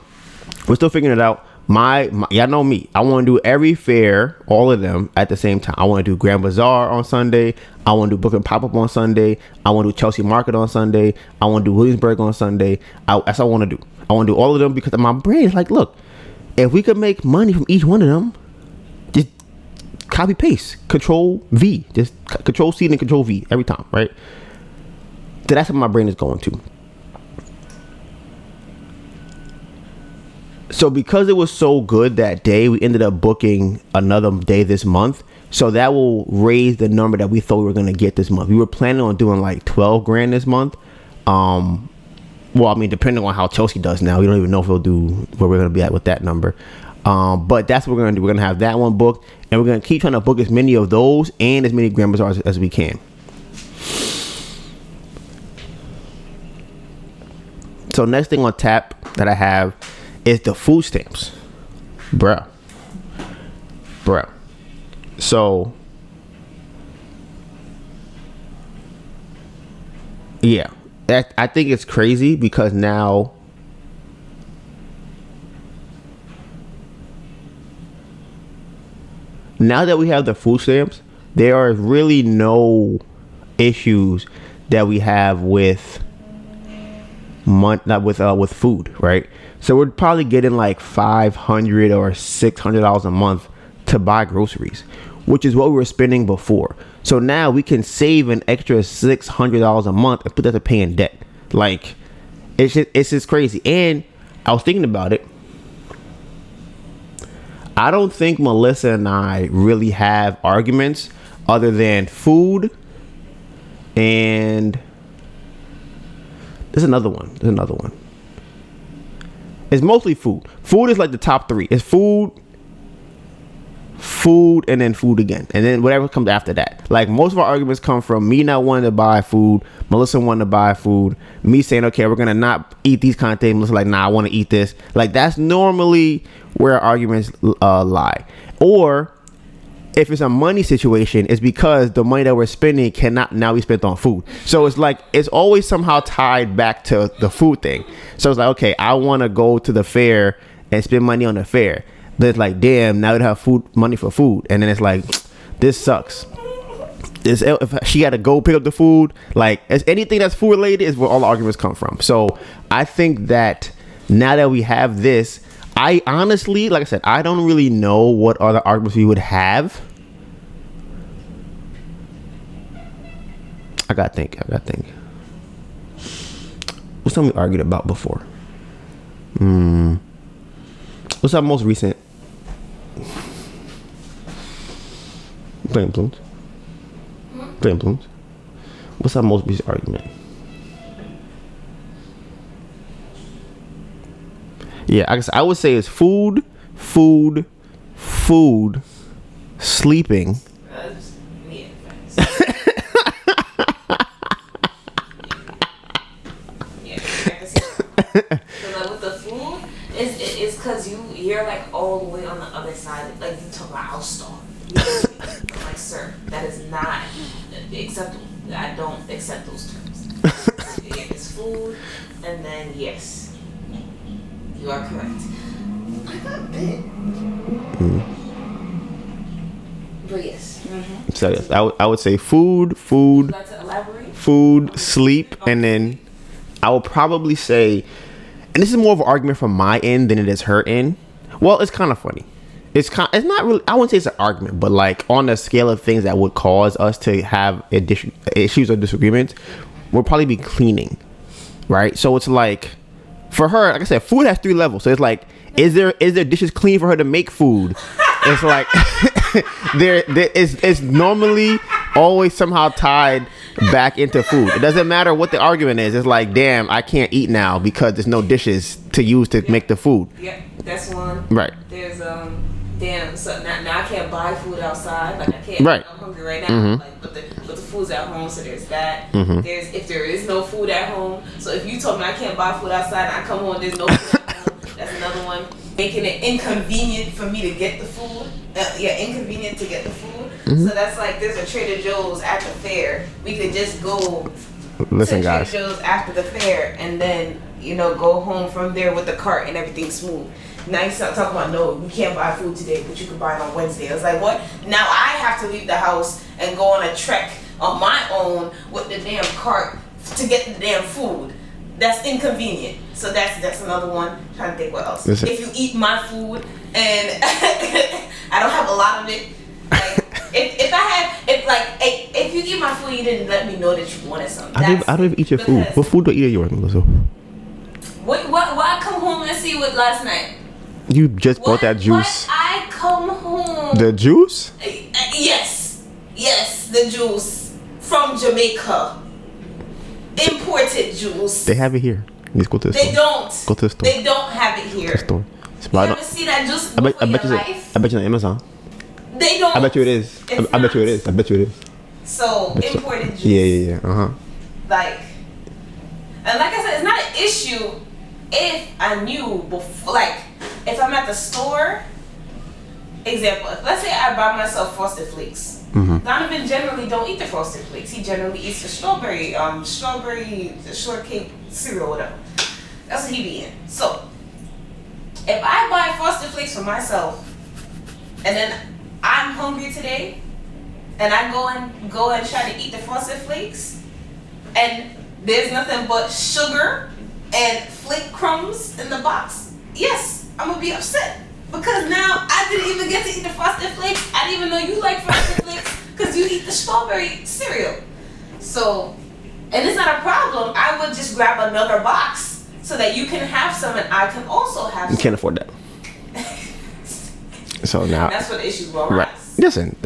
We're still figuring it out. Y'all know me. I want to do every fair, all of them at the same time. I want to do Grand Bazaar on Sunday. I want to do Brooklyn Pop-Up on Sunday. I want to do Chelsea Market on Sunday. I want to do Williamsburg on Sunday. That's what I want to do. I want to do all of them because my brain is like, look, if we could make money from each one of them, just copy paste, Control V, just Control C and Control V every time, right? So that's what my brain is going to. So because it was so good that day, we ended up booking another day this month. So that will raise the number that we thought we were going to get this month. We were planning on doing like 12 grand this month. Depending on how Chelsea does now, we don't even know if we'll do where we're going to be at with that number. But that's what we're going to do. We're going to have that one booked, and we're going to keep trying to book as many of those and as many Grand Bazaars as we can. So next thing on tap that I have is the food stamps. Bruh. So, yeah. I think it's crazy because now now that we have the food stamps, there are really no issues that we have with with food, right? So we're probably getting like $500 or $600 a month to buy groceries, which is what we were spending before. So now we can save an extra $600 a month and put that to paying debt. Like, it's just crazy. And I was thinking about it. I don't think Melissa and I really have arguments other than food, and there's another one. It's mostly food. Food is like the top three. It's food, and then food again, and then whatever comes after that. Like, most of our arguments come from me not wanting to buy food, Melissa wanting to buy food, me saying, okay, we're gonna not eat these kind of things, Melissa like, nah, I want to eat this. Like, that's normally where our arguments lie. Or if it's a money situation, it's because the money that we're spending cannot now be spent on food. So it's like, it's always somehow tied back to the food thing. So it's like, okay, I want to go to the fair and spend money on the fair. But it's like, damn, now we don't have money for food. And then it's like, this sucks. If she had to go pick up the food, like, as anything that's food related is where all the arguments come from. So I think that now that we have this, I honestly, like I said, I don't really know what other arguments we would have. I gotta think. What's something we argued about before? What's our most recent? Playing Blooms. What's our most recent argument? Yeah, I guess I would say it's food, sleeping. With the food, it's because you're like all the way on the other side. Like, you talk about I'll starve. I'm like, sir, that is not acceptable. I don't accept those terms. It's food, and then yes, you are correct. I got bit. But yes. Mm-hmm. So yes, I would say food. Would you like to elaborate? Food, sleep, and then I will probably say, and this is more of an argument from my end than it is her end. Well, it's kind of funny. It's not really, I wouldn't say it's an argument, but like on the scale of things that would cause us to have issues or disagreements, would probably be cleaning, right? So it's like, for her, like I said, food has 3 levels. So it's like, is there dishes clean for her to make food? It's like it's normally always somehow tied back into food. It doesn't matter what the argument is. It's like, damn, I can't eat now because there's no dishes to use to make the food. Yeah, that's one. Right. There's damn, so now I can't buy food outside. Like, I can't. Right. I'm hungry right now. Mm-hmm. Like, but the food's at home, so there's that. Mm-hmm. There's, if there is no food at home. So if you told me I can't buy food outside and I come home, there's no food at home. That's another one. Making it inconvenient for me to get the food. Inconvenient to get the food. Mm-hmm. So that's like, there's a Trader Joe's at the fair. We could just go Listen, to guys. Trader Joe's after the fair and then, go home from there with the cart and everything smooth. Now you start talking about, no, we can't buy food today, but you can buy it on Wednesday. I was like, what? Now I have to leave the house and go on a trek on my own with the damn cart to get the damn food. That's inconvenient. So that's another one. I'm trying to think what else. Listen. If you eat my food and I don't have a lot of it, like if you eat my food, you didn't let me know that you wanted something. I don't even eat your food. What food do I eat at yours, Melissa? What I come home and see what last night? You just bought that juice. What I come home. The juice? Yes, the juice from Jamaica. Imported juice. They have it here. Let's go to the store. They don't. Go to the store. They don't have it here. To the store. You ever see that juice before I bet your you life? I bet you on Amazon. They don't. I bet you it is. I bet you it is. I bet you it is. So, imported juice. Yeah. Like, and like I said, it's not an issue if I knew before. Like, if I'm at the store, example, if let's say I buy myself Frosted Flakes. Mm-hmm. Donovan generally don't eat the Frosted Flakes. He generally eats the strawberry shortcake cereal, whatever. That's what he be eating. So, if I buy Frosted Flakes for myself, and then I'm hungry today, and I go and try to eat the Frosted Flakes, and there's nothing but sugar and flake crumbs in the box, yes, I'm gonna be upset. Because now I didn't even get to eat the Frosted Flakes. I didn't even know you like Frosted Flakes because you eat the strawberry cereal. So, and it's not a problem. I would just grab another box so that you can have some and I can also have some. You can't afford that. So now that's what the issue will right. arise. Listen,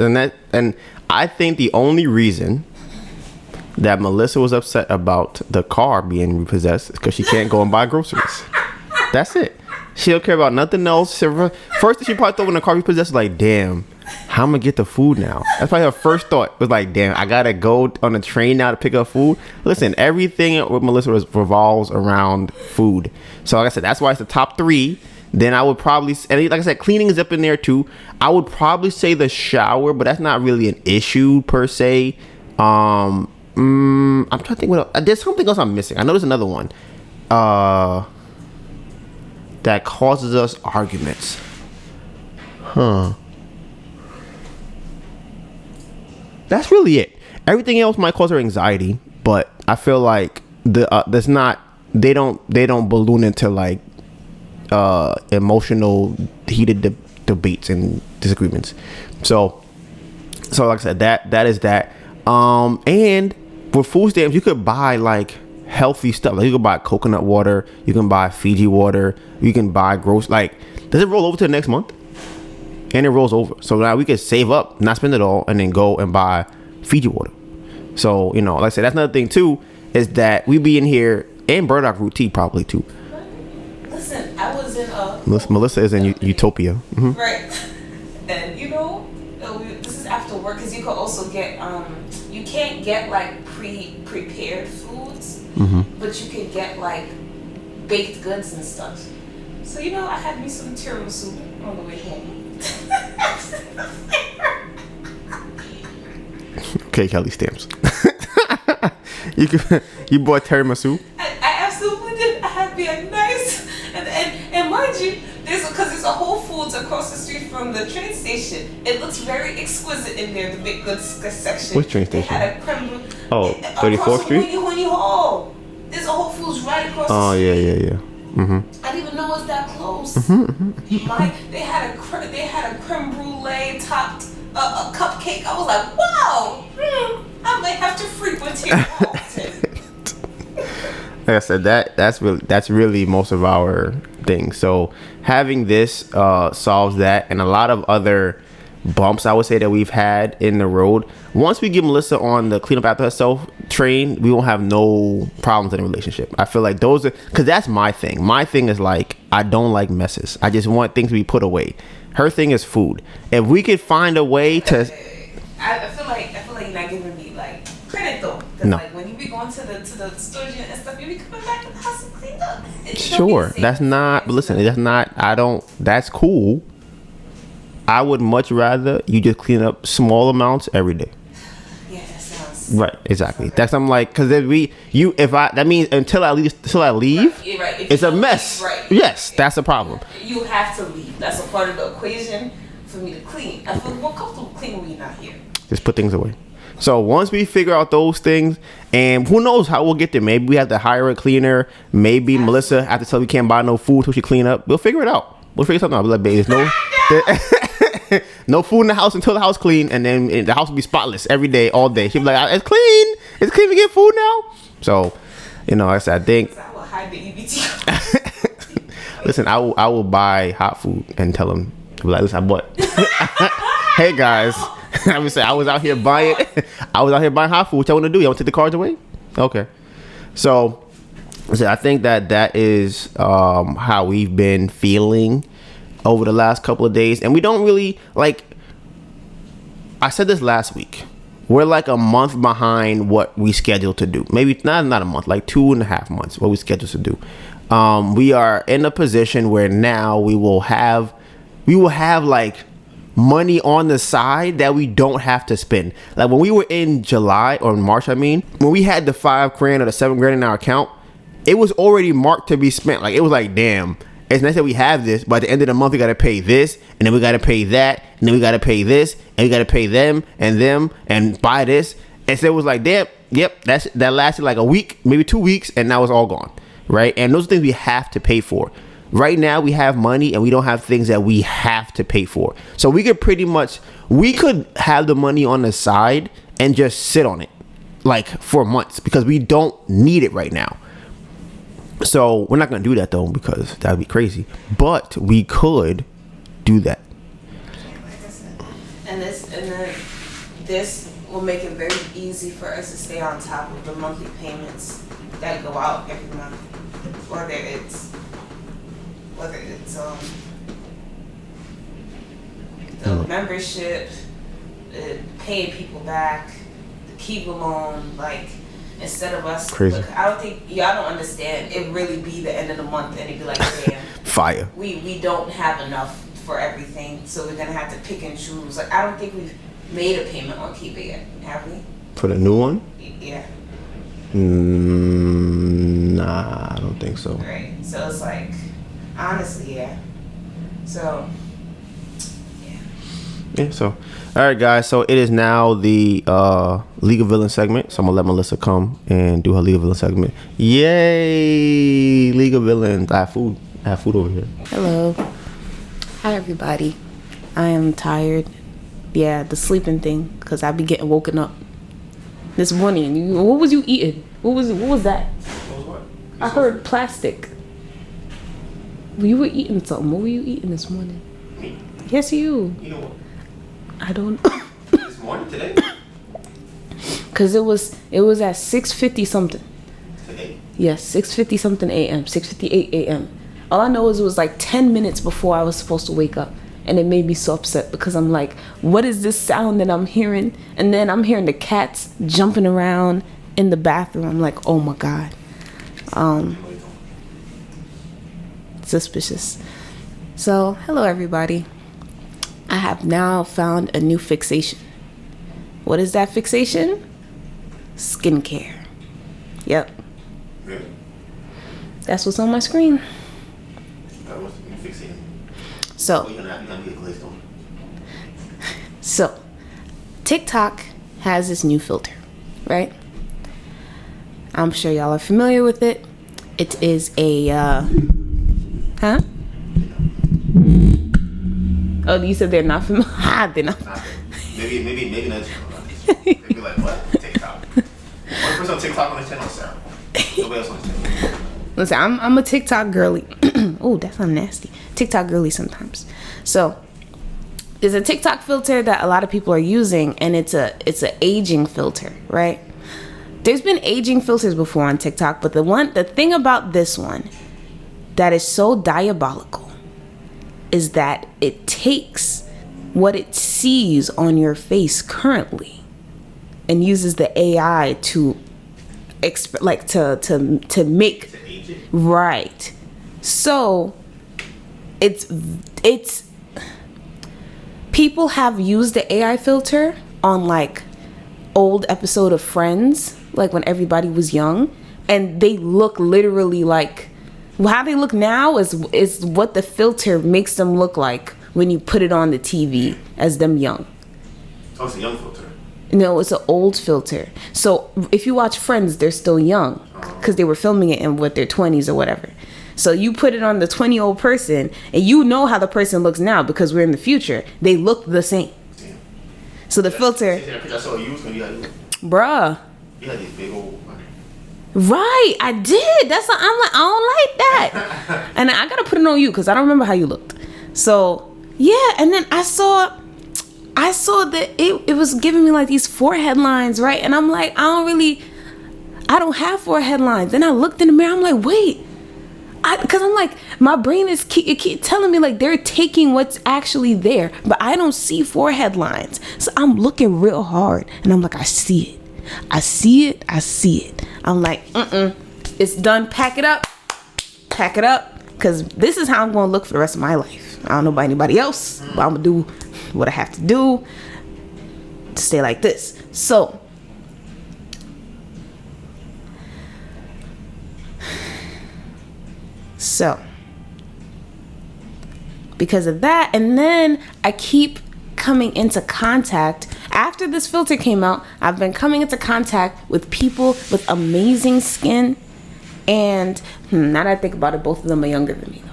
and I think the only reason that Melissa was upset about the car being repossessed is because she can't go and buy groceries. That's it. She don't care about nothing else. First thing she probably thought when the car repossessed was like, damn, how am I gonna get the food now? That's probably her first thought, was like, damn, I gotta go on a train now to pick up food. Listen, everything with Melissa revolves around food. So like I said, that's why it's the top 3. Then I would probably, and like I said, cleaning is up in there too. I would probably say the shower, but that's not really an issue per se. I'm trying to think what else. There's something else I'm missing. I know there's another one that causes us arguments. That's really it. Everything else might cause her anxiety, but I feel like there's not. They don't balloon into like emotional, heated debates and disagreements. So like I said, that is that. And with food stamps, you could buy like healthy stuff. Like you can buy coconut water, you can buy Fiji water, you can buy gross. Like, does it roll over to the next month? And it rolls over. So now we could save up, not spend it all, and then go and buy Fiji water. So, you know, like I said, that's another thing too, is that we be in here, and burdock root tea probably too. Listen, I was in Melissa is in Utopia. Mm-hmm. Right. And you know, this is after work, because you could also get you can't get like prepared foods, but you can get like baked goods and stuff. So you know, I had me some tiramisu on the way home. Okay, Kelly stamps. You bought tiramisu? I absolutely did. I had me a nice and mind you, there's a Whole Foods across the street from the train station. It looks very exquisite in there, the big goods section. Which train station? They had a creme brulee. 34th Street? Winnie Hall. There's a Whole Foods right across the street. Yeah. Mm-hmm. I didn't even know it was that close. They had a creme brulee topped a cupcake. I was like, wow, I might have to frequent here often. Like I said, that's really most of our thing. So having this solves that, and a lot of other bumps I would say that we've had in the road. Once we get Melissa on the clean up after herself train, we won't have no problems in a relationship. I feel like those are, because that's my thing. My thing is like, I don't like messes. I just want things to be put away. Her thing is food. If we could find a way to, I feel like you're not giving me like credit though. No. Like when you be going to the storage unit and stuff, you be coming back to the house and cleaned up. Sure, that's not. But listen, that's not. I don't. That's cool. I would much rather you just clean up small amounts every day. Yeah, that sounds right. Exactly. Okay. That's I'm like, because that means until I leave, right. It's a mess. Right. Yes, that's the problem. You have to leave. That's a part of the equation for me to clean. I feel more comfortable cleaning when you're not here. Just put things away. So once we figure out those things, and who knows how we'll get there. Maybe we have to hire a cleaner. Maybe Absolutely. Melissa have to tell we can't buy no food till she clean up. We'll figure it out. We'll figure something out. We'll like, babe, there's no food in the house until the house clean, and then the house will be spotless every day, all day. She'll be like, it's clean. It's clean to get food now. So, like I said, I think. I will hide the EBT. Listen, I will buy hot food and tell them. I'll be like, listen, I bought. Hey guys. I would say I was out here buying hot food. What y'all want to do? Y'all want to take the cards away? Okay. So I think that is how we've been feeling over the last couple of days. And we don't really, like, I said this last week. We're like a month behind what we scheduled to do. Maybe not a month, like 2.5 months what we scheduled to do. We are in a position where now we will have like money on the side that we don't have to spend. Like when we were in July or March, when we had the $5,000 or the $7,000 in our account, it was already marked to be spent. Like it was like, damn, it's nice that we have this, but at the end of the month we got to pay this, and then we got to pay that, and then we got to pay this, and we got to pay them, and buy this. And so it was like, damn, yep, that lasted like a week, maybe 2 weeks, and now it's all gone, right? And those are things we have to pay for. Right now, we have money, and we don't have things that we have to pay for. So we could have the money on the side and just sit on it, like, for months, because we don't need it right now. So we're not going to do that, though, because that would be crazy. But we could do that. Like I said, and then this will make it very easy for us to stay on top of the monthly payments that go out every month, whether it's the membership, paying people back, the Kiva loan, like, instead of us, crazy. Look, I don't think y'all don't understand. It really be the end of the month, and it'd be like, damn, fire. We don't have enough for everything, so we're gonna have to pick and choose. Like, I don't think we've made a payment on Kiva yet, have we? For the new one? Yeah. Nah, I don't think so. Right. So it's like, honestly, yeah. So, yeah. Yeah, so, all right, guys. So it is now the League of Villains segment. So I'm going to let Melissa come and do her League of Villains segment. Yay! League of Villains. I have food over here. Hello. Hi, everybody. I am tired. Yeah, the sleeping thing, because I be getting woken up. This morning, what was you eating? What was that? What? I heard plastic. You were eating something. What were you eating this morning? Me? Yes, you. You know what? I don't. This morning, today? Cause it was at 6:50 something. Today? Yes, 6:50 something a.m. 6:58 a.m. All I know is it was like 10 minutes before I was supposed to wake up, and it made me so upset because I'm like, what is this sound that I'm hearing? And then I'm hearing the cats jumping around in the bathroom. I'm like, oh my god. Suspicious. So, hello everybody. I have now found a new fixation. What is that fixation? Skincare. Yep. Yeah. That's what's on my screen. That was fixating. So, You're gonna get glazed on. So, TikTok has this new filter, right? I'm sure y'all are familiar with it. It is a, huh? Oh, you said they're not familiar? They're not. Maybe not. They'd be like, what? TikTok. One person on TikTok on the channel, Sarah. Nobody else on the channel. Listen, I'm a TikTok girly. Oh, that sounds nasty. TikTok girly sometimes. So, there's a TikTok filter that a lot of people are using, and it's a aging filter, right? There's been aging filters before on TikTok, but the thing about this one that is so diabolical is that it takes what it sees on your face currently and uses the AI to to make right. So it's people have used the AI filter on like old episode of Friends, like when everybody was young, and they look literally like how they look now is what the filter makes them look like when you put it on the TV as them young. Oh, it's a young filter. No, it's an old filter. So if you watch Friends, they're still young because they were filming it in their 20s or whatever. So you put it on the 20-year-old person, and you know how the person looks now because we're in the future. They look the same. Damn. So the filter, I saw you was gonna be like, bruh. you had these big old. Right, I did. That's what I'm like. I don't like that, and I gotta put it on you because I don't remember how you looked. So yeah, and then I saw that it was giving me like these forehead lines, right? And I'm like, I don't have forehead lines. Then I looked in the mirror. I'm like, wait, because I'm like, my brain is keep telling me like they're taking what's actually there, but I don't see forehead lines. So I'm looking real hard, and I'm like, I see it. I'm like, it's done. Pack it up, because this is how I'm gonna look for the rest of my life. I don't know about anybody else, but I'm gonna do what I have to do to stay like this. So because of that, and then I keep coming into contact, after this filter came out, I've been coming into contact with people with amazing skin. And now that I think about it, both of them are younger than me though.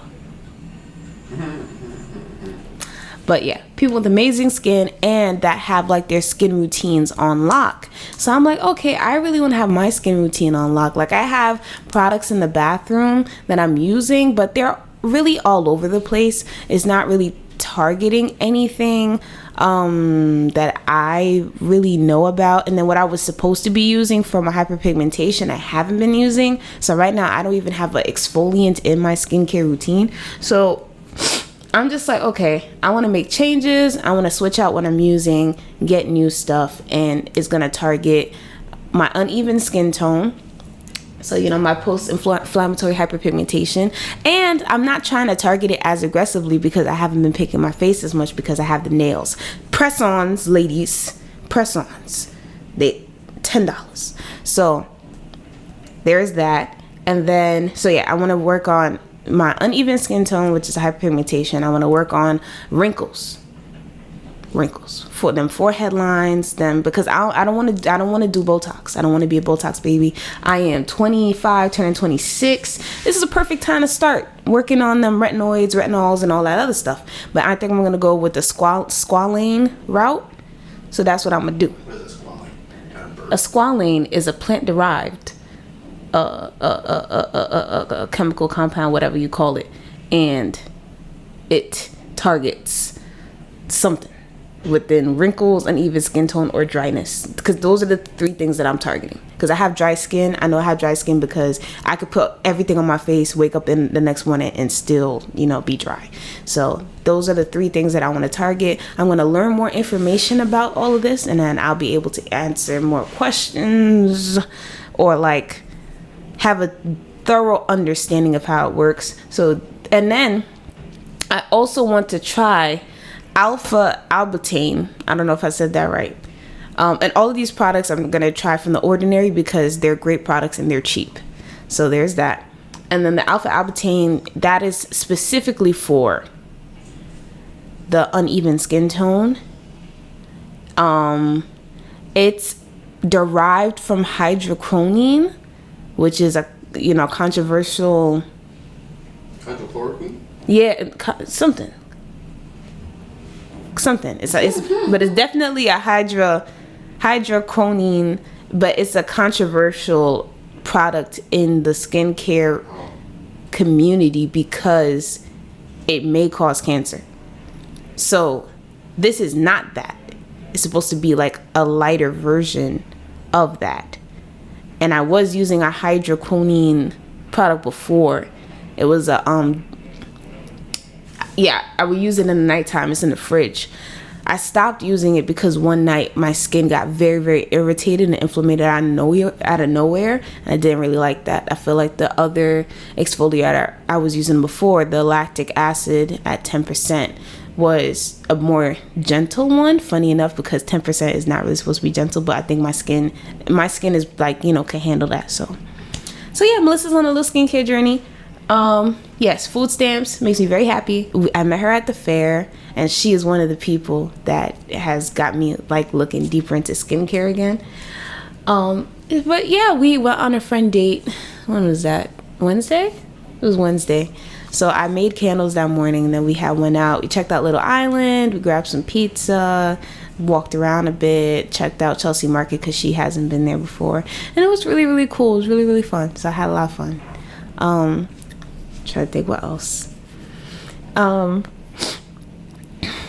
But yeah, people with amazing skin and that have like their skin routines on lock. So I'm like, okay, I really want to have my skin routine on lock. Like, I have products in the bathroom that I'm using, but they're really all over the place. It's not really targeting anything that I really know about. And then what I was supposed to be using for my hyperpigmentation, I haven't been using. So right now I don't even have an exfoliant in my skincare routine. So I'm just like, okay, I want to make changes. I want to switch out what I'm using, get new stuff, and it's going to target my uneven skin tone. So, you know, my post-inflammatory hyperpigmentation. And I'm not trying to target it as aggressively because I haven't been picking my face as much because I have the nails. Press-ons, ladies. Press-ons. They $10. So, there's that. And then, so yeah, I want to work on my uneven skin tone, which is hyperpigmentation. I want to work on wrinkles for them forehead lines, because I don't want to do Botox. I don't want to be a Botox baby. I am 25, turning 26. This is a perfect time to start working on them retinols, and all that other stuff. But I think I'm going to go with the squalane route. So that's what I'm going to do. What is a squalane? A squalane is a plant-derived a chemical compound, whatever you call it, and it targets something within wrinkles, uneven skin tone, or dryness, because those are the three things that I'm targeting. Because I have dry skin. I know I have dry skin because I could put everything on my face, wake up in the next morning, and still, you know, be dry. So those are the three things that I want to target. I'm going to learn more information about all of this, and then I'll be able to answer more questions, or like have a thorough understanding of how it works. So, and then I also want to try alpha albutane. I don't know if I said that right. And all of these products I'm going to try from The Ordinary because they're great products and they're cheap. So there's that. And then the alpha albutane, that is specifically for the uneven skin tone. It's derived from hydrochlorine, which is a, you know, controversial. Hydrochloroquine? Yeah, something. But it's definitely a hydrochlorine, but it's a controversial product in the skincare community because it may cause cancer. So this is not that. It's supposed to be like a lighter version of that. And I was using a hydrochlorine product before. It was a I would use it in the nighttime. It's in the fridge. I stopped using it because one night my skin got very, very irritated and inflamed out of nowhere. And I didn't really like that. I feel like the other exfoliator I was using before, the lactic acid at 10%, was a more gentle one. Funny enough, because 10% is not really supposed to be gentle, but I think my skin is like, you know, can handle that. So yeah, Melissa's on a little skincare journey. Yes, food stamps makes me very happy. I met her at the fair, and she is one of the people that has got me like looking deeper into skincare again. But yeah, we went on a friend date. When was that? Wednesday? It was Wednesday. So I made candles that morning, and then we went out. We checked out Little Island. We grabbed some pizza, walked around a bit, checked out Chelsea Market because she hasn't been there before. And it was really, really cool. It was really, really fun. So I had a lot of fun. Trying to think what else.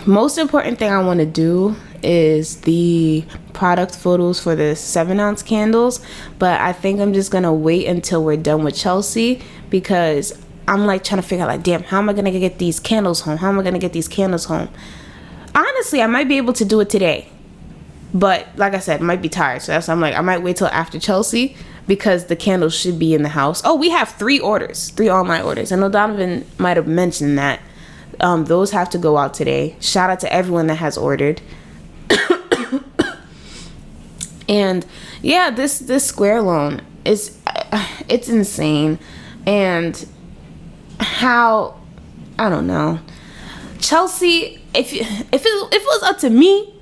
Most important thing I want to do is the product photos for the 7-ounce candles. But I think I'm just going to wait until we're done with Chelsea, because I'm like trying to figure out, like, damn, how am I going to get these candles home? Honestly, I might be able to do it today. But like I said, I might be tired. So that's why I'm like, I might wait till after Chelsea, because the candles should be in the house. Oh, we have 3 online orders. I know Donovan might have mentioned that. Those have to go out today. Shout out to everyone that has ordered. And yeah, this Square loan is, it's insane. And how, I don't know. Chelsea, if it was up to me,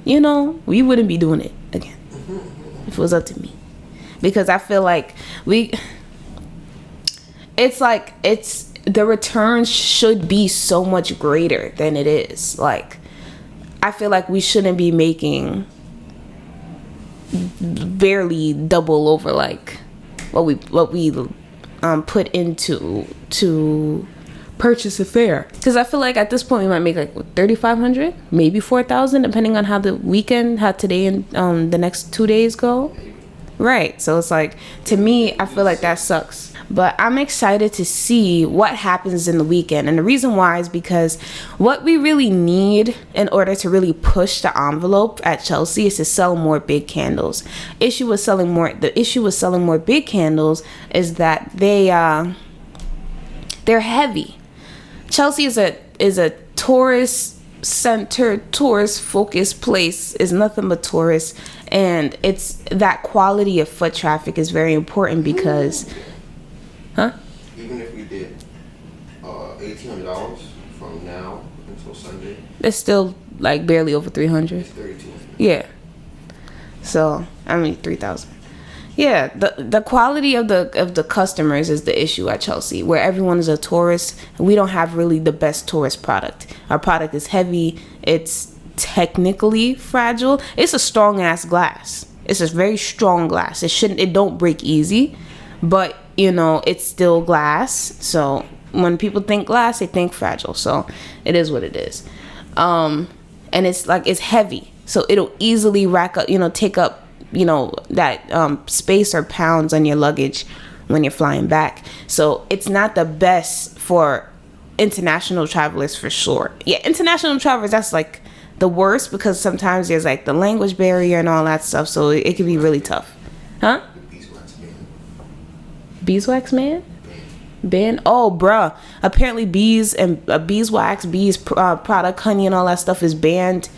you know, we wouldn't be doing it again. If it was up to me, because I feel like it's the returns should be so much greater than it is. Like, I feel like we shouldn't be making barely double over like what we put into to purchase a fare. Because I feel like at this point we might make like 3,500, maybe 4,000, depending on how the weekend, how today and the next 2 days go. Right. So it's like, to me, I feel like that sucks. But I'm excited to see what happens in the weekend. And the reason why is because what we really need in order to really push the envelope at Chelsea is to sell more big candles. The issue with selling more big candles is that they're heavy. Chelsea is a tourist focused place, is nothing but tourists, and it's that quality of foot traffic is very important because even if we did $1,800 from now until Sunday, it's still like barely over 300. It's 3,200. Yeah. So I mean 3,000. Yeah, the quality of the customers is the issue at Chelsea, where everyone is a tourist. We don't have really the best tourist product. Our product is heavy. It's technically fragile. It's a strong ass glass. It's a very strong glass. It don't break easy, but you know, it's still glass. So when people think glass, they think fragile. So it is what it is. And it's like, it's heavy, so it'll easily rack up, take up, that space or pounds on your luggage when you're flying back. So it's not the best for international travelers for sure. Yeah, international travelers, that's like the worst, because sometimes there's like the language barrier and all that stuff, so it can be really tough. Huh? Beeswax man? Ben? Oh, bruh. Apparently bees and beeswax, product, honey and all that stuff is banned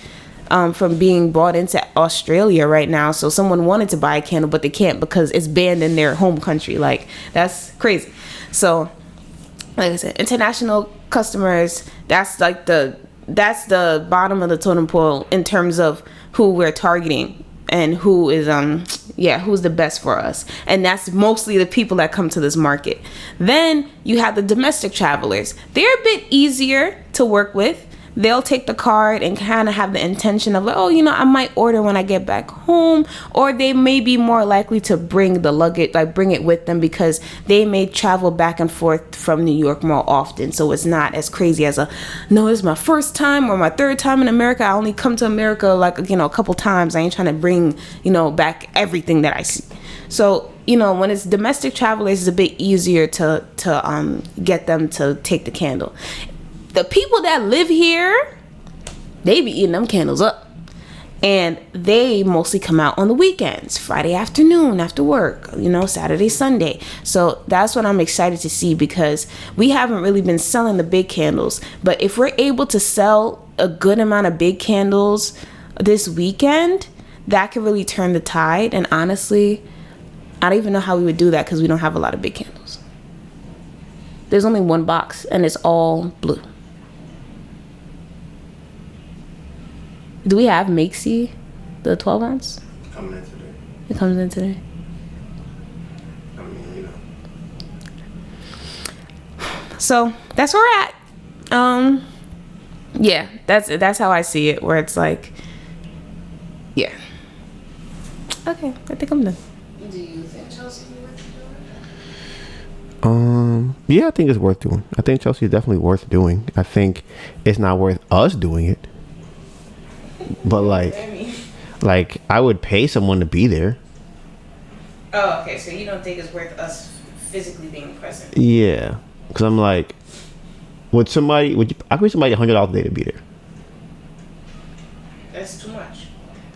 from being brought into Australia right now. So someone wanted to buy a candle, but they can't because it's banned in their home country. Like, that's crazy. So, like I said, international customers, that's the bottom of the totem pole in terms of who we're targeting and who is who's the best for us. And that's mostly the people that come to this market. Then you have the domestic travelers. They're a bit easier to work with. They'll take the card and kind of have the intention of like, I might order when I get back home, or they may be more likely to bring the luggage, like bring it with them, because they may travel back and forth from New York more often. So it's not as crazy as no, it's my first time or my third time in America. I only come to America like, a couple times. I ain't trying to bring, back everything that I see. So, when it's domestic travelers, it's a bit easier to get them to take the candle. The people that live here, they be eating them candles up. And they mostly come out on the weekends, Friday afternoon after work, Saturday, Sunday. So that's what I'm excited to see, because we haven't really been selling the big candles. But if we're able to sell a good amount of big candles this weekend, that could really turn the tide. And honestly, I don't even know how we would do that, because we don't have a lot of big candles. There's only one box and it's all blue. Do we have Makesy, the 12 ounce? Coming in today. It comes in today. I mean, So that's where we're at. Yeah, that's how I see it. Where it's like, yeah. Okay, I think I'm done. Do you think Chelsea be worth doing? Yeah, I think it's worth doing. I think Chelsea is definitely worth doing. I think it's not worth us doing it. But like I would pay someone to be there. Oh, okay. So you don't think it's worth us physically being present? Yeah, because I'm like, I could pay somebody $100 a day to be there. That's too much.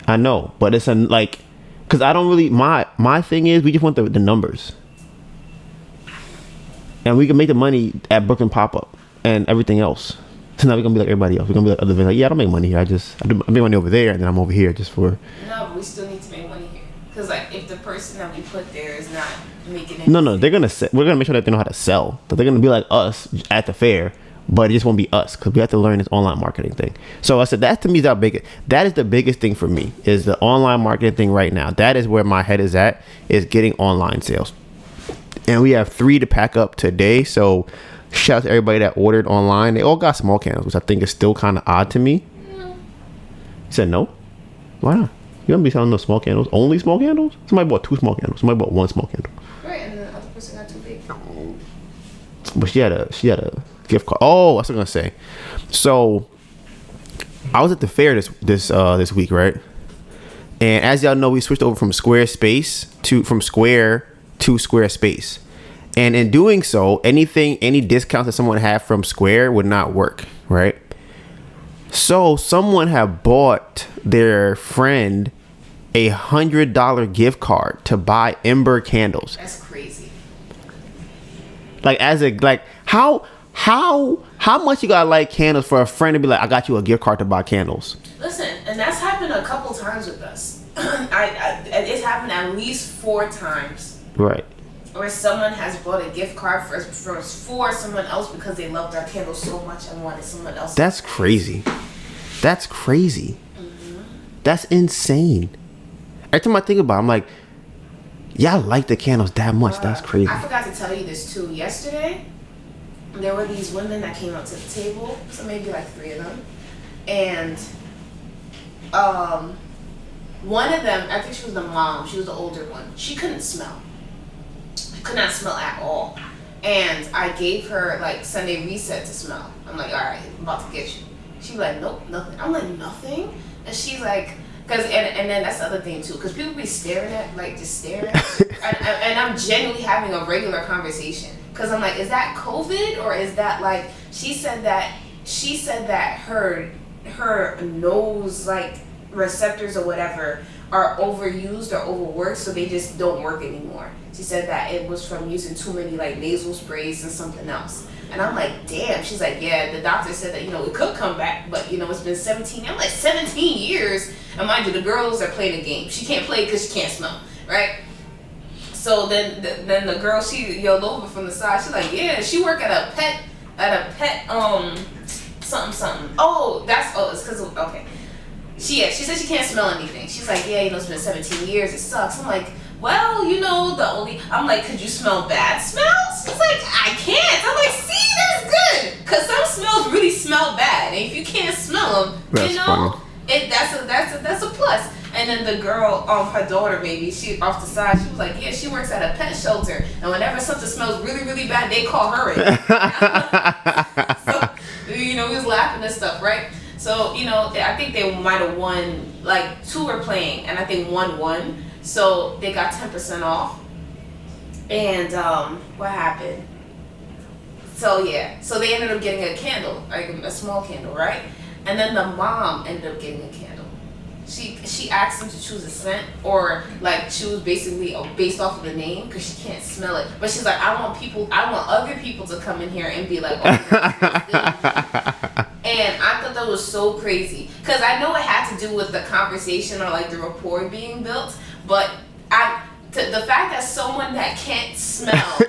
I know, but it's because I don't really. My thing is, we just want the numbers, and we can make the money at Brooklyn Pop Up and everything else. So now we're gonna be like everybody else. We're gonna be like other events. Like, yeah, I don't make money here. I make money over there, and then I'm over here just for. No, but we still need to make money here. Because if the person that we put there is not making it. No, they're gonna. We're gonna make sure that they know how to sell. That they're gonna be like us at the fair, but it just won't be us because we have to learn this online marketing thing. So I said that to me is that is the biggest thing for me, is the online marketing thing right now. That is where my head is at, is getting online sales. And we have 3 to pack up today. So shout out to everybody that ordered online. They all got small candles, which I think is still kind of odd to me. You said no? Why not? You don't be selling no small candles. Only small candles? Somebody bought 2 small candles. Somebody bought 1 small candle. Right, and then the other person got too big. But she had a gift card. Oh, I was gonna say. So I was at the fair this week, right? And as y'all know, we switched over from Square to Squarespace. And in doing so, any discounts that someone had from Square would not work, right? So someone had bought their friend $100 gift card to buy Ember candles. That's crazy. How much you gotta like candles for a friend to be like, I got you a gift card to buy candles? Listen, and that's happened a couple times with us. It's happened at least 4 times. Right. Or someone has bought a gift card for someone else because they loved our candles so much and wanted someone else. That's crazy. Mm-hmm. That's insane. Every time I think about it, I'm like, y'all like the candles that much. That's crazy. I forgot to tell you this too. Yesterday, there were these women that came up to the table, so maybe like 3 of them. And one of them, I think she was the mom, she was the older one. She couldn't smell. Could not smell at all. And I gave her like Sunday Reset to smell. I'm like, all right, I'm about to get you. She was like, nope, nothing. I'm like, nothing? And she's like, and then that's the other thing too, because people be staring at, and I'm genuinely having a regular conversation. Because I'm like, is that COVID or is that like, she said that her nose like receptors or whatever are overused or overworked, so they just don't work anymore. She said that it was from using too many like nasal sprays and something else. And I'm like, damn. She's like, yeah, the doctor said that, it could come back, but it's been 17. I'm like, 17 years. And mind you, the girls are playing a game. She can't play because she can't smell, right? So then the girl, she yelled over from the side. She's like, yeah, she work at a pet something. It's because of, okay. She said she can't smell anything. She's like, yeah, it's been 17 years. It sucks. I'm like, well, I'm like, could you smell bad smells? She's like, I can't. I'm like, see, that's good. Because some smells really smell bad. And if you can't smell them, that's a plus. And then the girl, her daughter, maybe, she off the side, she was like, yeah, she works at a pet shelter. And whenever something smells really, really bad, they call her in. So, we was laughing and stuff, right? So, I think they might have won, like 2 were playing, and I think 1 won. So they got 10% off. And what happened? So yeah, so they ended up getting a candle, like a small candle, right? And then the mom ended up getting a candle. She asked them to choose a scent or like choose basically based off of the name because she can't smell it. But she's like, I want other people to come in here and be like, oh. And I thought that was so crazy because I know it had to do with the conversation or like the rapport being built. But the fact that someone that can't smell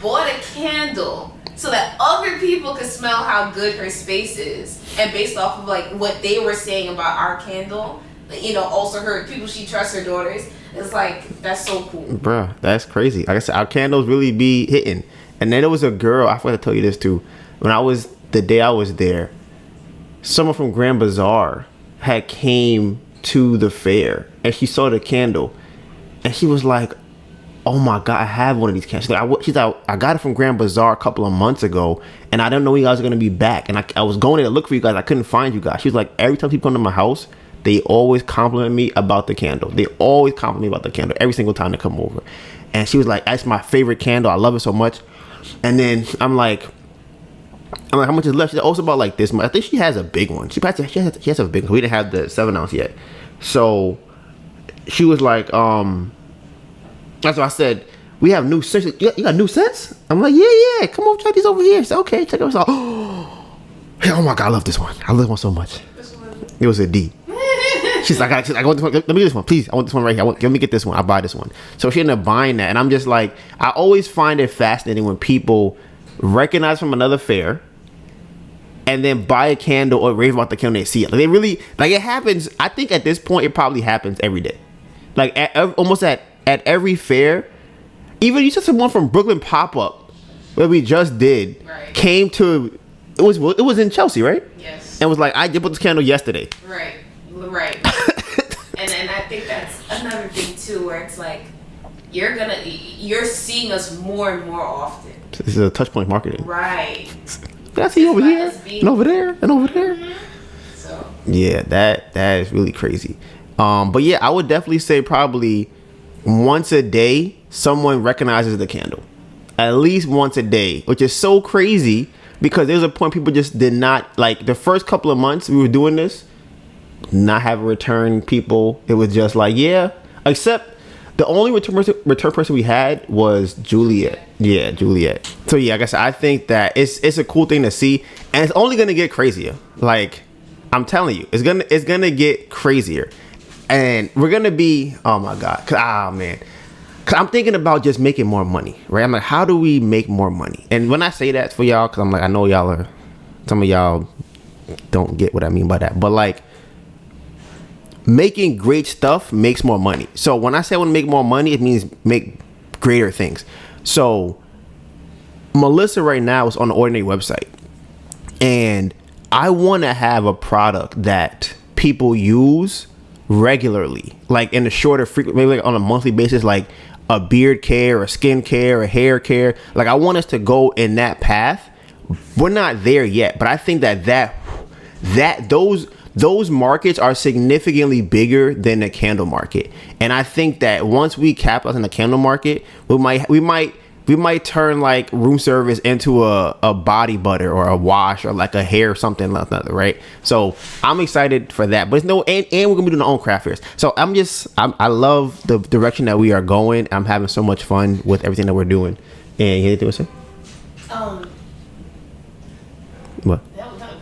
bought a candle so that other people could smell how good her space is, and based off of like what they were saying about our candle, also her people she trusts, her daughters, it's like, that's so cool. Bruh, that's crazy. Like I said, our candles really be hitting. And then there was a girl, I forgot to tell you this too. The day I was there, someone from Grand Bazaar had came to the fair and she saw the candle and she was like, oh my God, I have one of these candles. She's like, I got it from Grand Bazaar a couple of months ago and I didn't know you guys were going to be back. And I was going there to look for you guys. I couldn't find you guys. She was like, every time people come to my house, they always compliment me about the candle. Every single time they come over. And she was like, that's my favorite candle. I love it so much. And then I'm like, how much is left? She's also about like this much. I think she has a big one. She has a big one. We didn't have the 7-ounce yet. So she was like, that's what I said. We have new scents. You got new scents? I'm like, yeah. Come on, try these over here. She said, okay, check it out. Oh my God, I love this one. I love this one so much. It was a D. She's like, I want this one. Let me get this one, please. I want this one right here. Let me get this one. I'll buy this one. So she ended up buying that. And I'm just like, I always find it fascinating when people recognize from another fair and then buy a candle or rave about the candle they see it. Like they really, like it happens. I think at this point it probably happens every day. Like almost at every fair. Even you said someone from Brooklyn pop up where we just did came to. It was in Chelsea, right? Yes. And was like, I did put this candle yesterday. Right. and I think that's another thing too, where it's like you're seeing us more and more often. This is a touch point marketing. Right. Did I see you over here and over there and over there? Mm-hmm. So. Yeah, that is really crazy. But yeah, I would definitely say probably once a day someone recognizes the candle. At least once a day, which is so crazy because there's a point people just did not, like the first couple of months we were doing this, not have return people. It was just like, yeah, except the only return person we had was Juliet. Yeah, Juliet. So yeah, like I said, I think that it's a cool thing to see, and it's only gonna get crazier. Like I'm telling you, it's gonna get crazier, and we're gonna be, oh my god, man. Cause I'm thinking about just making more money, right? I'm like, how do we make more money? And when I say that for y'all, cause I'm like, I know some of y'all don't get what I mean by that, but like making great stuff makes more money. So when I say I want to make more money, it means make greater things. So Melissa right now is on the Ordinary website, and I want to have a product that people use regularly, like in a shorter frequent, maybe like on a monthly basis, like a beard care or skin care or hair care. Like I want us to go in that path. We're not there yet, but I think that those markets are significantly bigger than the candle market. And I think that once we capitalize on the candle market, we might turn like room service into a body butter or a wash or like a hair or something like that, right? So I'm excited for that. But it's and we're gonna be doing our own craft fairs. So I love the direction that we are going. I'm having so much fun with everything that we're doing. And you anything to say? What?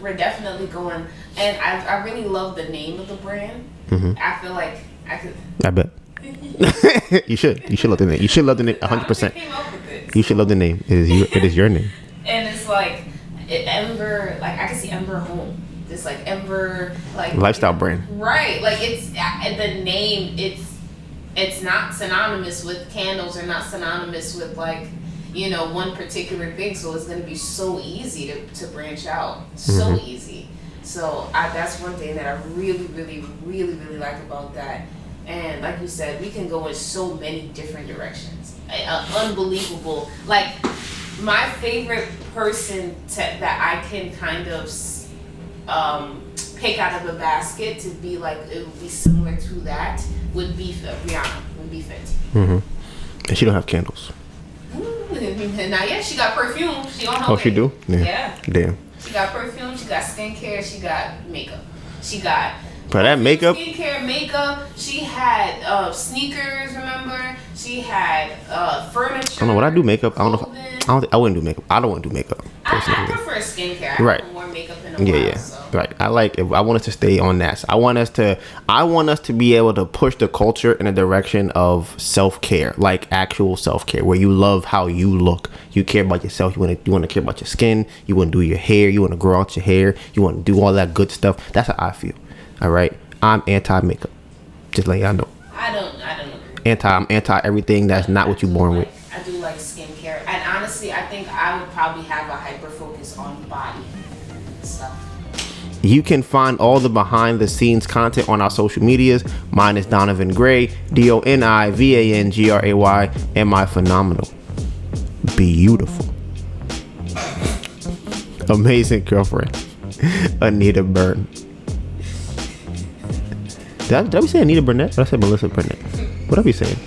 We're definitely going, and I really love the name of the brand. Mm-hmm. I feel like I could. I bet. You should love the name. You should love the name 100%. You should love the name. It is your name. And it's like Ember. Like I can see Ember Home. This like Ember like lifestyle brand. Right. Like it's the name. It's not synonymous with candles or not synonymous with like, you know, one particular thing. So it's gonna be so easy to branch out. So easy. So that's one thing that I really, really, really, really like about that. And like you said, we can go in so many different directions. Unbelievable. Like my favorite person that I can kind of pick out of a basket to be like, it would be similar to that would be Rihanna, would be Fit. Mm-hmm. And she don't have candles. Not yet. She got perfume. She on her way. She do? Yeah. Damn. She got perfume. She got skincare. She got makeup. She got. But that makeup. Skincare, makeup. She had sneakers. Remember? She had furniture. I don't know what I do makeup. I wouldn't do makeup. I don't want to do makeup. I prefer skincare. Right. I more makeup in a while. Yeah. So. Right. I want us to stay on that. So I want us to be able to push the culture in a direction of self-care, like actual self-care, where you love how you look. You care about yourself. You want to care about your skin. You want to do your hair. You want to grow out your hair. You want to do all that good stuff. That's how I feel. All right. I'm anti-makeup. Just letting y'all know. I don't. I'm anti everything that's not what you're born with. I do like skincare, and honestly, I think I would probably have a hyper focus on body stuff. You can find all the behind the scenes content on our social medias. Mine is DonivanGray, DonivanGray, and my phenomenal, beautiful, amazing girlfriend, Anita Byrne. Did I be saying Anita Burnette? Or did I say Melissa Burnette? What are we saying?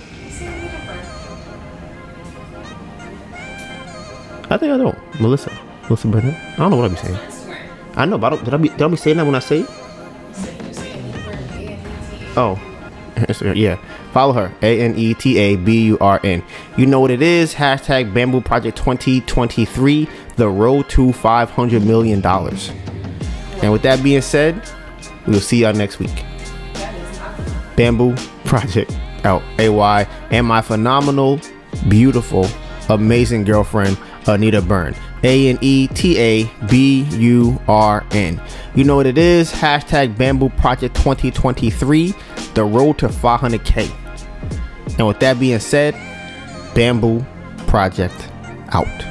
I think I don't. Melissa Burnette. I don't know what I be saying. I know, but did I be saying that when I say it? Oh, Instagram. Yeah, follow her. ANETABURN. You know what it is? Hashtag Bamboo Project 2023. The road to $500 million. And with that being said, we'll see y'all next week. Bamboo Project out. AY and my phenomenal, beautiful, amazing girlfriend Anita Byrne. ANETABURN. You know what it is. Hashtag Bamboo Project 2023. The road to 500K. And with that being said, Bamboo Project out.